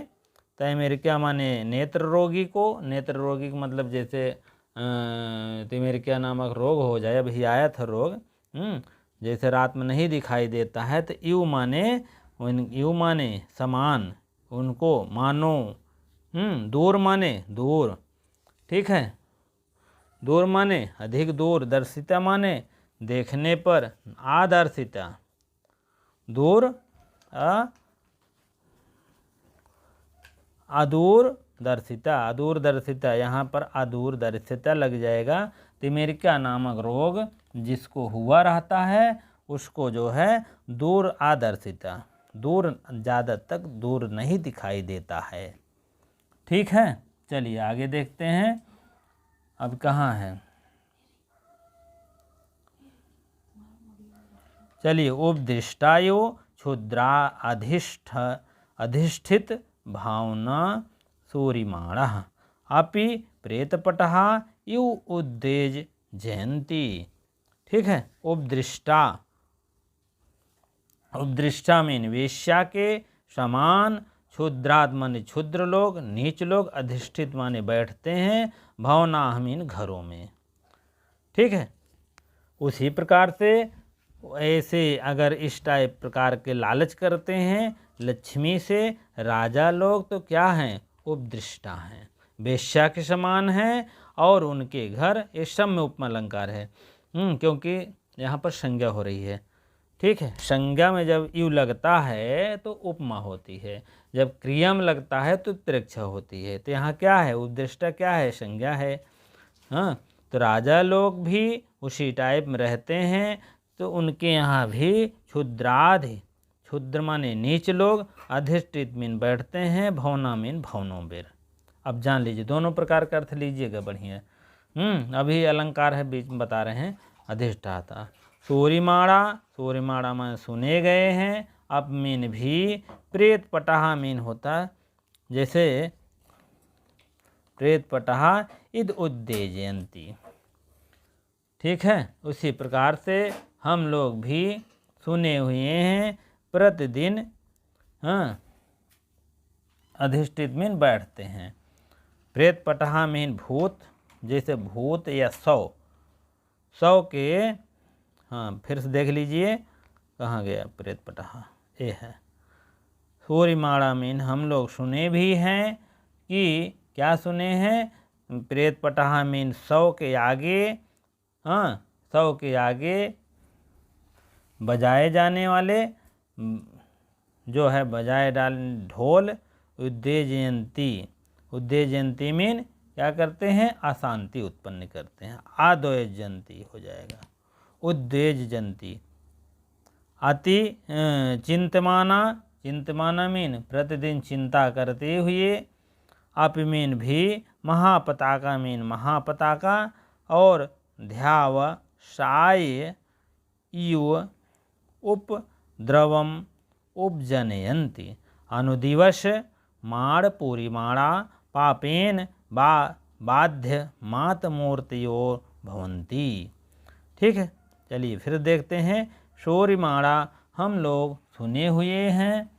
तैमेरिक्या माने नेत्र रोगी को, नेत्र रोगी का मतलब जैसे तिमेरिक्या नामक रोग हो जाए, अभी आया था रोग, जैसे रात में नहीं दिखाई देता है, तो यू माने समान, उनको मानो, दूर माने दूर। ठीक है, दूर माने अधिक दूर, दर्शिता माने देखने पर, आदर्शिता दूर, अदूर दर्शिता, अदूर दर्शिता, यहाँ पर अदूर दर्शिता लग जाएगा। तिमेरिक्या नामक रोग जिसको हुआ रहता है उसको जो है दूर आदर्शिता, दूर ज़्यादा तक दूर नहीं दिखाई देता है। ठीक है, चलिए आगे देखते हैं, अब कहाँ है, चलिए। उपदिष्टायो क्षुद्रा अधिष्ठित भावना सूरिमाणः अपि प्रेतपटः यु उद्देज जयंती। ठीक है, उपदृष्टा, उपदृष्टा मीन वेश्या के समान, क्षुद्रात माने क्षुद्र लोग, नीच लोग, अधिष्ठित माने बैठते हैं, भावना मीन घरों में। ठीक है, उसी प्रकार से ऐसे अगर इस टाइप प्रकार के लालच करते हैं लक्ष्मी से राजा लोग, तो क्या हैं, उपदृष्टा हैं, वेश्या के समान हैं, और उनके घर, इस सब में उपमा अलंकार है, क्योंकि यहाँ पर संज्ञा हो रही है। ठीक है, संज्ञा में जब यू लगता है तो उपमा होती है, जब क्रिया में लगता है तो उत्प्रेक्षा होती है। तो यहाँ क्या है, उपदृष्टा क्या है, संज्ञा है। हाँ, तो राजा लोग भी उसी टाइप में रहते हैं, तो उनके यहाँ भी क्षुद्राधि, क्षुद्र माने नीच लोग, अधिष्ठित मीन बैठते हैं, भवना मीन भवनों बेर। अब जान लीजिए, दोनों प्रकार का अर्थ लीजिएगा बढ़िया। अभी अलंकार है बीच में बता रहे हैं। अधिष्ठाता, सूर्यमाणा, सूर्यमाणा में सुने गए हैं। अब मीन भी, प्रेत पटाहा मीन होता जैसे प्रेत पटाहा इद उद्देजयंती, ठीक है। उसी प्रकार से हम लोग भी सुने हुए हैं प्रतिदिन, अधिष्ठित मीन बैठते हैं। प्रेत पटाहा मीन भूत, जैसे भूत या सौ के, फिर से देख लीजिए कहाँ गया प्रेत पटाहा, ये है। सूर्यमाणा मीन हम लोग सुने भी हैं कि क्या सुने हैं, प्रेत पटाहा मीन 100 के आगे, 100 के आगे बजाए जाने वाले जो है बजाए डाल ढोल, उद्देजयंती, उद्देजयंती मीन क्या करते हैं, अशांति उत्पन्न करते हैं। आद्वयजंती हो जाएगा, उद्देजयंती। अति चिंतमाना, चिंतमाना मीन प्रतिदिन चिंता करते हुए। अपमीन भी, महापताका मीन महापताका, और ध्यावसाय इव उपद्रवम उपजनयन्ति। अनुदिवस माण पूरिमाणा पापेन बाध्य मातमूर्तियो भवन्ति। ठीक है, चलिए फिर देखते हैं। सूर्यमाणा हम लोग सुने हुए हैं,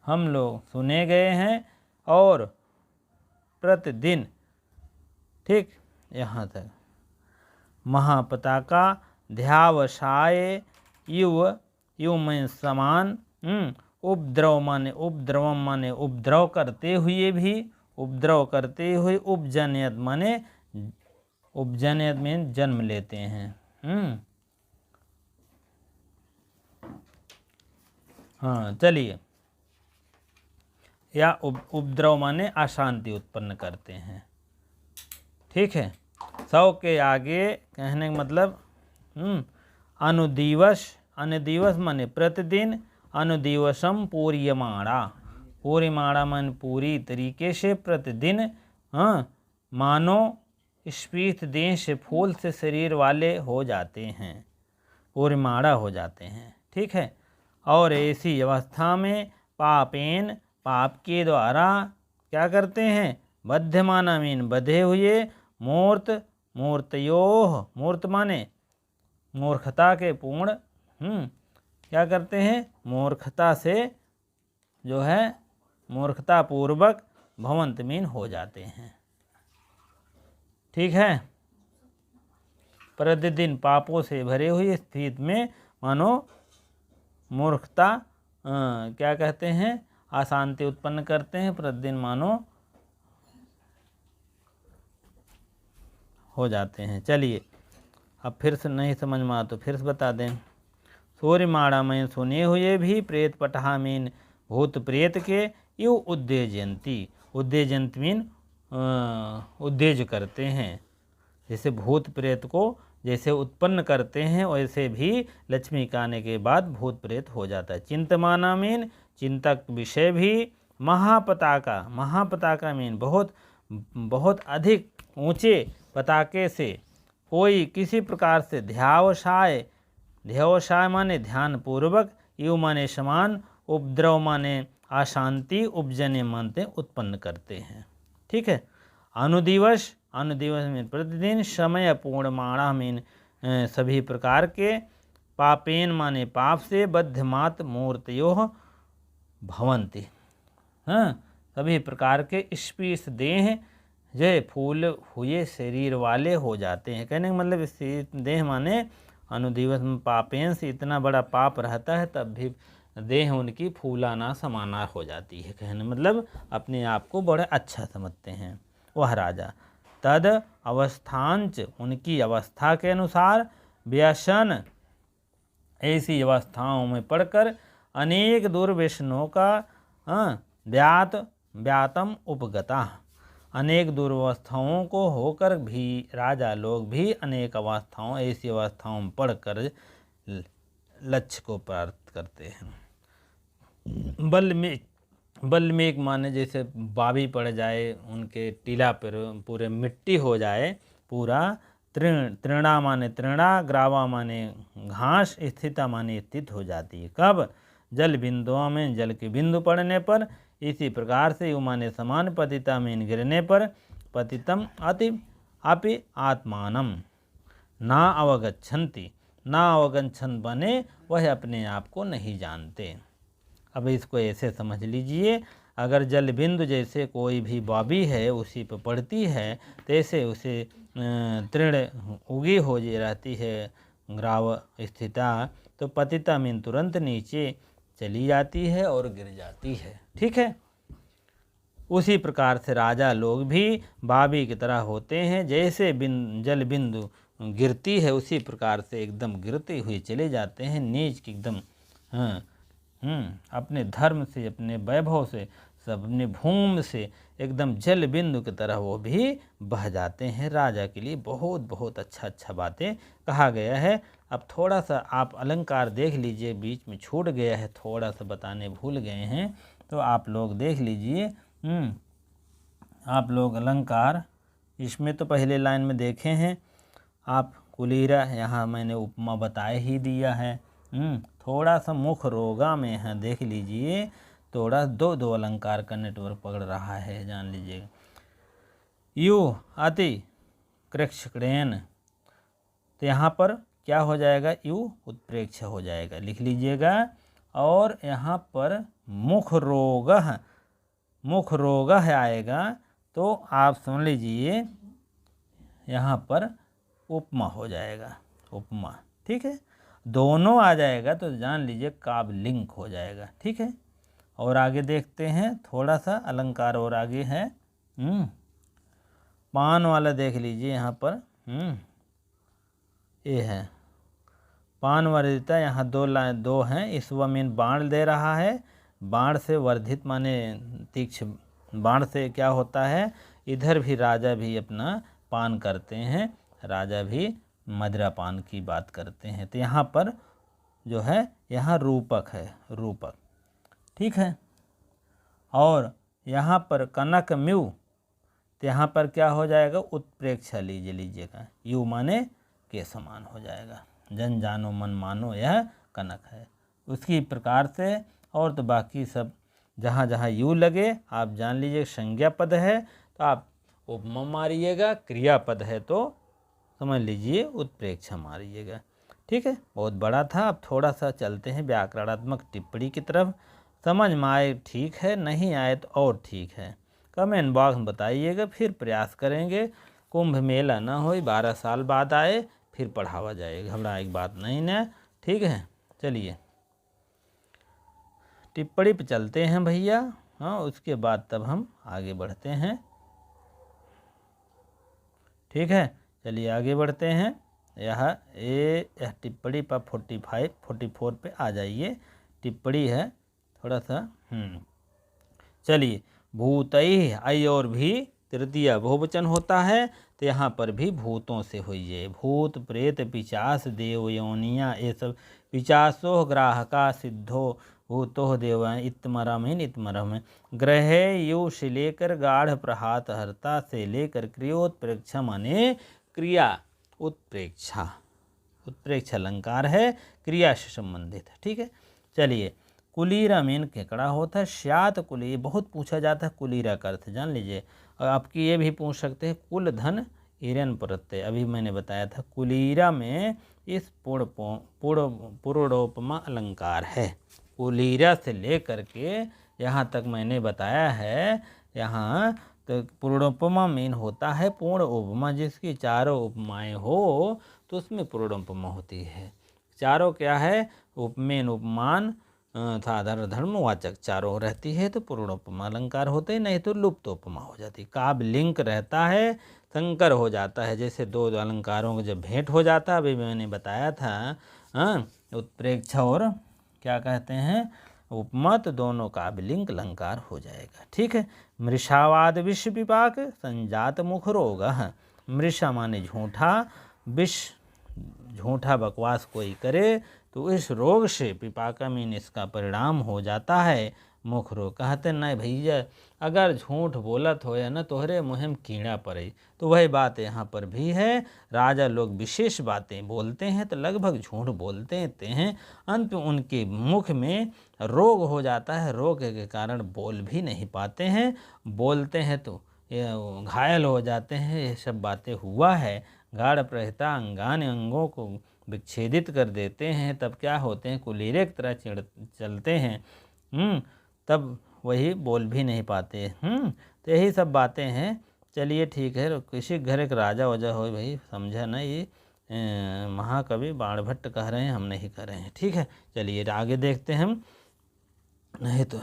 हम लोग सुने गए हैं, और प्रतिदिन, ठीक, यहाँ तक। महापताका, ध्यावसाय युव में समान, उपद्रव माने उपद्रवम माने उपद्रव करते हुए भी, उपद्रव करते हुए। उपजनयत माने उपजनयत में जन्म लेते हैं। चलिए, या उपद्रव माने अशांति उत्पन्न करते हैं। ठीक है, 100 के आगे कहने का मतलब अनुदिवस, अनुदिवस माने प्रतिदिन। अनुदिवसम पूर्यमाणा, पूर्यमाणा माने पूरी तरीके से प्रतिदिन, मानो स्फीत देह से फूल से शरीर वाले हो जाते हैं, पूर्यमाणा हो जाते हैं। ठीक है, और ऐसी अवस्था में पापेन, पाप के द्वारा क्या करते हैं, बध्यमाना मीन बधे हुए। मूर्त, मूर्तयोः, मूर्त माने मूर्खता के पूर्ण, क्या करते हैं, मूर्खता से जो है मूर्खता पूर्वक भवंत मीन हो जाते हैं। ठीक है, प्रतिदिन पापों से भरे हुए स्थिति में मानो मूर्खता, क्या कहते हैं, अशांति उत्पन्न करते हैं, प्रतिदिन मानो हो जाते हैं। चलिए, अब फिर से नहीं समझ में आ तो फिर से बता दें। सूर्यमाणा में सुने हुए भी प्रेत पटहा मीन भूत प्रेत के यू उद्देजयंती, उद्देजयंत मीन उद्देज करते हैं। जैसे भूत प्रेत को जैसे उत्पन्न करते हैं, वैसे भी लक्ष्मी का आने के बाद भूत प्रेत हो जाता है। चिंतमाना मीन चिंतक विषय भी। महापताका, महापताका मीन बहुत बहुत अधिक ऊंचे पताके से कोई किसी प्रकार से ध्यावसाय, ध्यावसाय माने ध्यान पूर्वक, यु माने समान, उपद्रव माने अशांति, उपजने मानते उत्पन्न करते हैं। ठीक है, अनुदिवस, अनुदिवस में प्रतिदिन। समय पूर्णमाणा मीन सभी प्रकार के। पापेन माने पाप से। बद्धमात मूर्तयोः भवन्ति, सभी प्रकार के स्पीस देह जय फूल हुए शरीर वाले हो जाते हैं। कहने का मतलब इस देह माने अनुदिवस में पापेन से इतना बड़ा पाप रहता है तब भी देह उनकी फूलाना समाना हो जाती है। कहने मतलब अपने आप को बड़े अच्छा समझते हैं वह राजा। तद अवस्थांच, उनकी अवस्था के अनुसार। व्यसन, ऐसी अवस्थाओं में पढ़कर अनेक दुर्व्यसनों का व्यातम उपगता, अनेक दुर्वस्थाओं को होकर भी राजा लोग भी अनेक अवस्थाओं ऐसी अवस्थाओं में पढ़कर लक्ष्य को प्राप्त करते हैं। बल्मीक माने जैसे बावी पड़ जाए, उनके टीला पर पूरे मिट्टी हो जाए पूरा। तृणा माने तृणा, ग्रावा माने घास, स्थिता माने स्थित हो जाती है। कब? जल बिंदुओं में जल के बिंदु पड़ने पर। इसी प्रकार से यु माने समान, पतिता में गिरने पर। पतितम अपि आत्मानम ना अवगच्छन्ति, ना अवगच्छन बने वह अपने आप को नहीं जानते। अब इसको ऐसे समझ लीजिए, अगर जल बिंदु जैसे कोई भी बॉबी है उसी पर पड़ती है, तैसे उसे तृण उगी हो रहती है, ग्राव स्थिता, तो पतिता में तुरंत नीचे चली जाती है और गिर जाती है। ठीक है। उसी प्रकार से राजा लोग भी बाबी की तरह होते हैं। जैसे जल बिंदु गिरती है उसी प्रकार से एकदम गिरते हुए चले जाते हैं नीच की एकदम। अपने धर्म से, अपने वैभव से, सब अपने भूमि से एकदम जल बिंदु की तरह वो भी बह जाते हैं। राजा के लिए बहुत बहुत अच्छा बातें कहा गया है। अब थोड़ा सा आप अलंकार देख लीजिए, बीच में छूट गया है, थोड़ा सा बताने भूल गए हैं, तो आप लोग देख लीजिए। आप लोग अलंकार इसमें तो पहले लाइन में देखे हैं आप। कुलीरा यहाँ मैंने उपमा बताए ही दिया है। थोड़ा सा मुख रोगा में है, देख लीजिए, थोड़ा दो अलंकार का नेटवर्क पकड़ रहा है, जान लीजिएगा। यू अति कृक्षण, तो यहाँ पर क्या हो जाएगा? यू उत्प्रेक्ष हो जाएगा, लिख लीजिएगा। और यहाँ पर मुख रोग आएगा, तो आप सुन लीजिए, यहाँ पर उपमा हो जाएगा, उपमा। ठीक है, दोनों आ जाएगा तो जान लीजिए काव्यलिंक हो जाएगा। ठीक है, और आगे देखते हैं, थोड़ा सा अलंकार और आगे है। पान वाला देख लीजिए, यहाँ पर ये है पान वर्धिता, यहाँ दो हैं। ईश्वमीन बाण दे रहा है, बाण से वर्धित माने तीक्ष्ण बाण से क्या होता है, इधर भी राजा भी अपना पान करते हैं, राजा भी मदिरा पान की बात करते हैं। तो यहाँ पर जो है, यहाँ रूपक है, रूपक। ठीक है, और यहाँ पर कनक म्यू, तो यहाँ पर क्या हो जाएगा? उत्प्रेक्षा लीजिएगा, यू माने के समान हो जाएगा। जन जानो मन मानो, यह कनक है। उसकी प्रकार से, और तो बाकी सब जहाँ जहाँ यू लगे आप जान लीजिए संज्ञा पद है तो आप उपमा मारिएगा, क्रियापद है तो समझ लीजिए उत्प्रेक्षा मारिएगा। ठीक है, बहुत बड़ा था। अब थोड़ा सा चलते हैं व्याकरणात्मक टिप्पणी की तरफ। समझ में आए ठीक है, नहीं आए तो और ठीक है, कमेंट बॉक्स में बताइएगा, फिर प्रयास करेंगे। कुंभ मेला ना हो, 12 साल बाद आए फिर पढ़ावा जाएगा, घबराए की बात नहीं ना। ठीक है, चलिए टिप्पणी पे चलते हैं भैया। हाँ, उसके बाद तब हम आगे बढ़ते हैं। ठीक है, चलिए आगे बढ़ते हैं। यह टिप्पणी पर 44 पे आ जाइए, टिप्पणी है थोड़ा सा। चलिए, भूतई, आई और भी तृतीया बहुवचन होता है, तो यहाँ पर भी भूतों से होइए। भूत प्रेत पिचास देव योनिया, ये सब पिचासो ग्राहका सिद्धो भूतो देव इतमरम ग्रह यु से लेकर गाढ़ प्रहात हरता से लेकर क्रियोत्प्रेक्षा माने क्रिया उत्प्रेक्षा। उत्प्रेक्षा अलंकार है, क्रिया से संबंधित है। ठीक है, चलिए कुलीरा मेन केकड़ा होता है, श्यात कुली, बहुत पूछा जाता है कुलीरा का अर्थ जान लीजिए। और आपकी ये भी पूछ सकते हैं कुल धन हिरन प्रत्यय, अभी मैंने बताया था कुलीरा में इस पूर्णोपमा अलंकार है। कुलीरा से लेकर के यहाँ तक मैंने बताया है, यहाँ तो पूर्णोपमा मेन होता है पूर्ण उपमा, जिसकी चारों उपमाएँ हो तो उसमें पूर्णोपमा होती है। चारों क्या है? उपमेन, उपमान, साधारण धर्मवाचक चारों रहती है तो पूर्णोपमा अलंकार होते हैं, नहीं तो लुप्तोपमा हो जाती। काव्य लिंक रहता है, संकर हो जाता है। जैसे दो अलंकारों को जब भेंट हो जाता है, अभी मैंने बताया था उत्प्रेक्षा और क्या कहते हैं उपमत दोनों का विलिंग अलंकार हो जाएगा। ठीक है। मृषावाद विष विपाक संजात मुख रोग। मृषा माने झूठा, विष झूठा बकवास कोई करे तो इस रोग से, पिपाका मीन इसका परिणाम हो जाता है मुख रोग। कहते नहीं भैया अगर झूठ बोलत हो या न तोहरे मुँह में कीड़ा पड़े, तो वही बात यहाँ पर भी है। राजा लोग विशेष बातें बोलते हैं तो लगभग झूठ बोलते हैं, अंत में उनके मुख में रोग हो जाता है। रोग के कारण बोल भी नहीं पाते हैं, बोलते हैं तो घायल हो जाते हैं। ये सब बातें हुआ है। गाढ़ प्रहता अंगान अंगों को विच्छेदित कर देते हैं, तब क्या होते हैं, कुलीरे की तरह चलते हैं। तब वही बोल भी नहीं पाते। तो यही सब बातें हैं। चलिए ठीक है। किसी घर एक राजा वजह हो भाई, समझा ना, ये महाकवि बाणभट्ट कह रहे हैं, हम नहीं कह रहे हैं। ठीक है। चलिए आगे देखते हैं हम। नहीं तो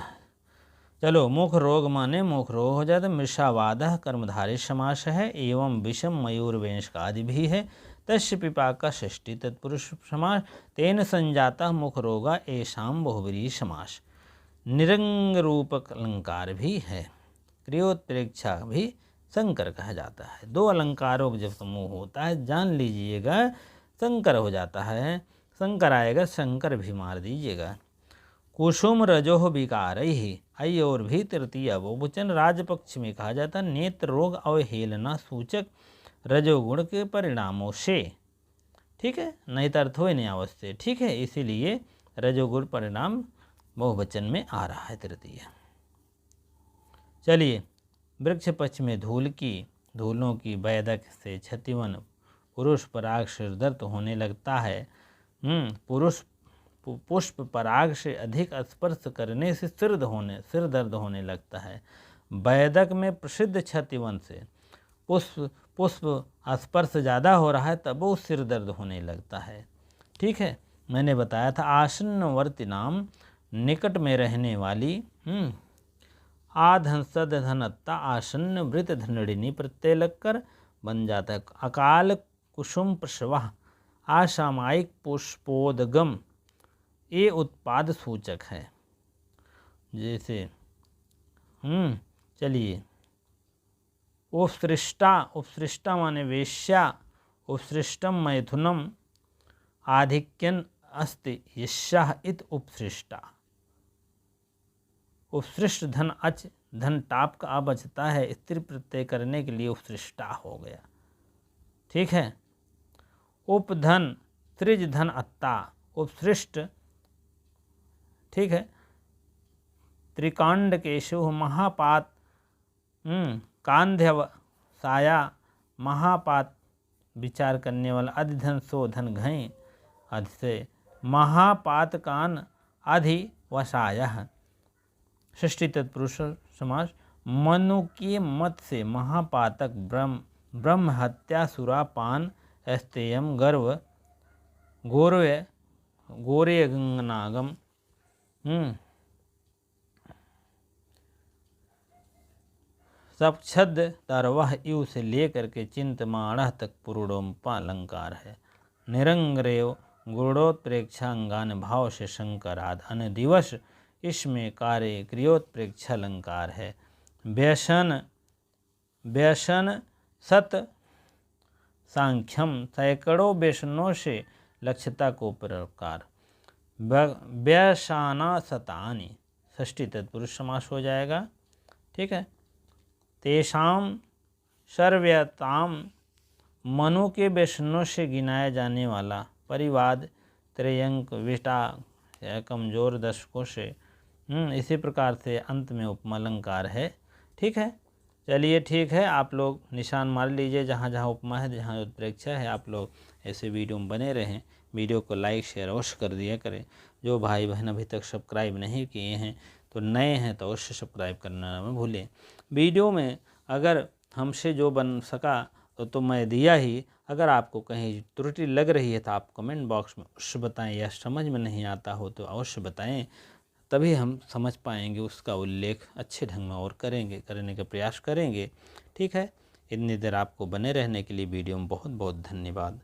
चलो, मुख रोग माने मुख रोग हो जाए तो मृषावाद कर्मधारय समास है, एवं विषम मयूर वेश का आदि भी है। तस्य पिपाका षष्ठी तत्पुरुष समास, तेन संजाता मुख रोगा ऐशाम बहुब्रीहि समास। निरंग रूपक अलंकार भी है। क्रियोत्प्रेक्षा भी संकर कहा जाता है। दो अलंकारों का जब समूह होता है, जान लीजिएगा संकर हो जाता है। संकर आएगा, शंकर भी मार दीजिएगा। कुसुम रजोह विकार ही, आई और भी तृतीय बहुवचन राजपक्ष में कहा जाता है। नेत्र रोग अवहेलना सूचक रजोगुण के परिणामों से। ठीक है। नहीं तो अर्थ हो नहीं अवश्य। ठीक है। इसीलिए रजोगुण परिणाम बहुवचन में आ रहा है तृतीय। चलिए, वृक्ष पक्ष में धूलों की बैदक से क्षतिवन पुरुष पराग सिरदर्द होने लगता है। पुरुष पुष्प पराग से अधिक स्पर्श करने से सिर दर्द होने लगता है। बैदक में प्रसिद्ध क्षतिवन से पुष्प स्पर्श ज़्यादा हो रहा है, तब वो सिर दर्द होने लगता है। ठीक है। मैंने बताया था आसन्नवर्ती नाम, निकट में रहने वाली। आधन सद धनत्ता आसन्न वृत धनड़िनी प्रत्यय लगकर बन जाता है। अकाल कुसुम प्रसवाह असामयिक पुष्पोदगम, ये उत्पाद सूचक है। जैसे चलिए, उपसृष्टा माने वेश्या, उपसृष्टम मैथुनम आधिक्यन अस्ति यस्याः इत उपसृष्टा। उपसृष्ट धन अच, धन टाप का बचता है, स्त्री प्रत्यय करने के लिए उपसृष्टा हो गया। ठीक है। उपधन त्रिज धन अत्ता, उपसृष्ट। ठीक है। त्रिकांड केशु महापात, कांध्य साया महापात विचार करने वाला। अधिधन सो धन घई, अध से महापात कान अधि वसाय। षष्ठी तत्पुरुष समास। मनु के मत से महापातक ब्रह्म हत्या सुरापान अस्तेयम गर्व गोरे गंगनागम। सपछद तरवह यू से लेकर के चिंतमाण तक पुरुडोम्पा अलंकार है। निरंग्रेव गुणोत्प्रेक्षा अंगान भाव से शंकराद अन दिवस, इसमें कार्य क्रियोत्प्रेक्षा अलंकार है। व्यसन सत सांख्यम, सैकड़ों व्यसनों से लक्ष्यता को प्रकार। व्यसाना सतानी, षष्ठी तत्पुरुष समास हो जाएगा। ठीक है। तेषाम सर्वयताम, मनु के व्यसनों से गिनाया जाने वाला। परिवाद त्रयंक विटा या कमजोर दशकों से। इसी प्रकार से अंत में उपमा अलंकार है। ठीक है। चलिए ठीक है। आप लोग निशान मार लीजिए जहाँ जहाँ उपमा है, जहाँ उत्प्रेक्षा है। आप लोग ऐसे वीडियो में बने रहें। वीडियो को लाइक शेयर अवश्य कर दिया करें। जो भाई बहन अभी तक सब्सक्राइब नहीं किए हैं तो नए हैं तो अवश्य सब्सक्राइब करना न भूलें। वीडियो में अगर हमसे जो बन सका तो मैं दिया ही। अगर आपको कहीं त्रुटि लग रही है तो आप कमेंट बॉक्स में अवश्य बताएं, या समझ में नहीं आता हो तो अवश्य बताएं, तभी हम समझ पाएंगे। उसका उल्लेख अच्छे ढंग में और करने का प्रयास करेंगे। ठीक है। इतनी देर आपको बने रहने के लिए वीडियो में बहुत बहुत धन्यवाद।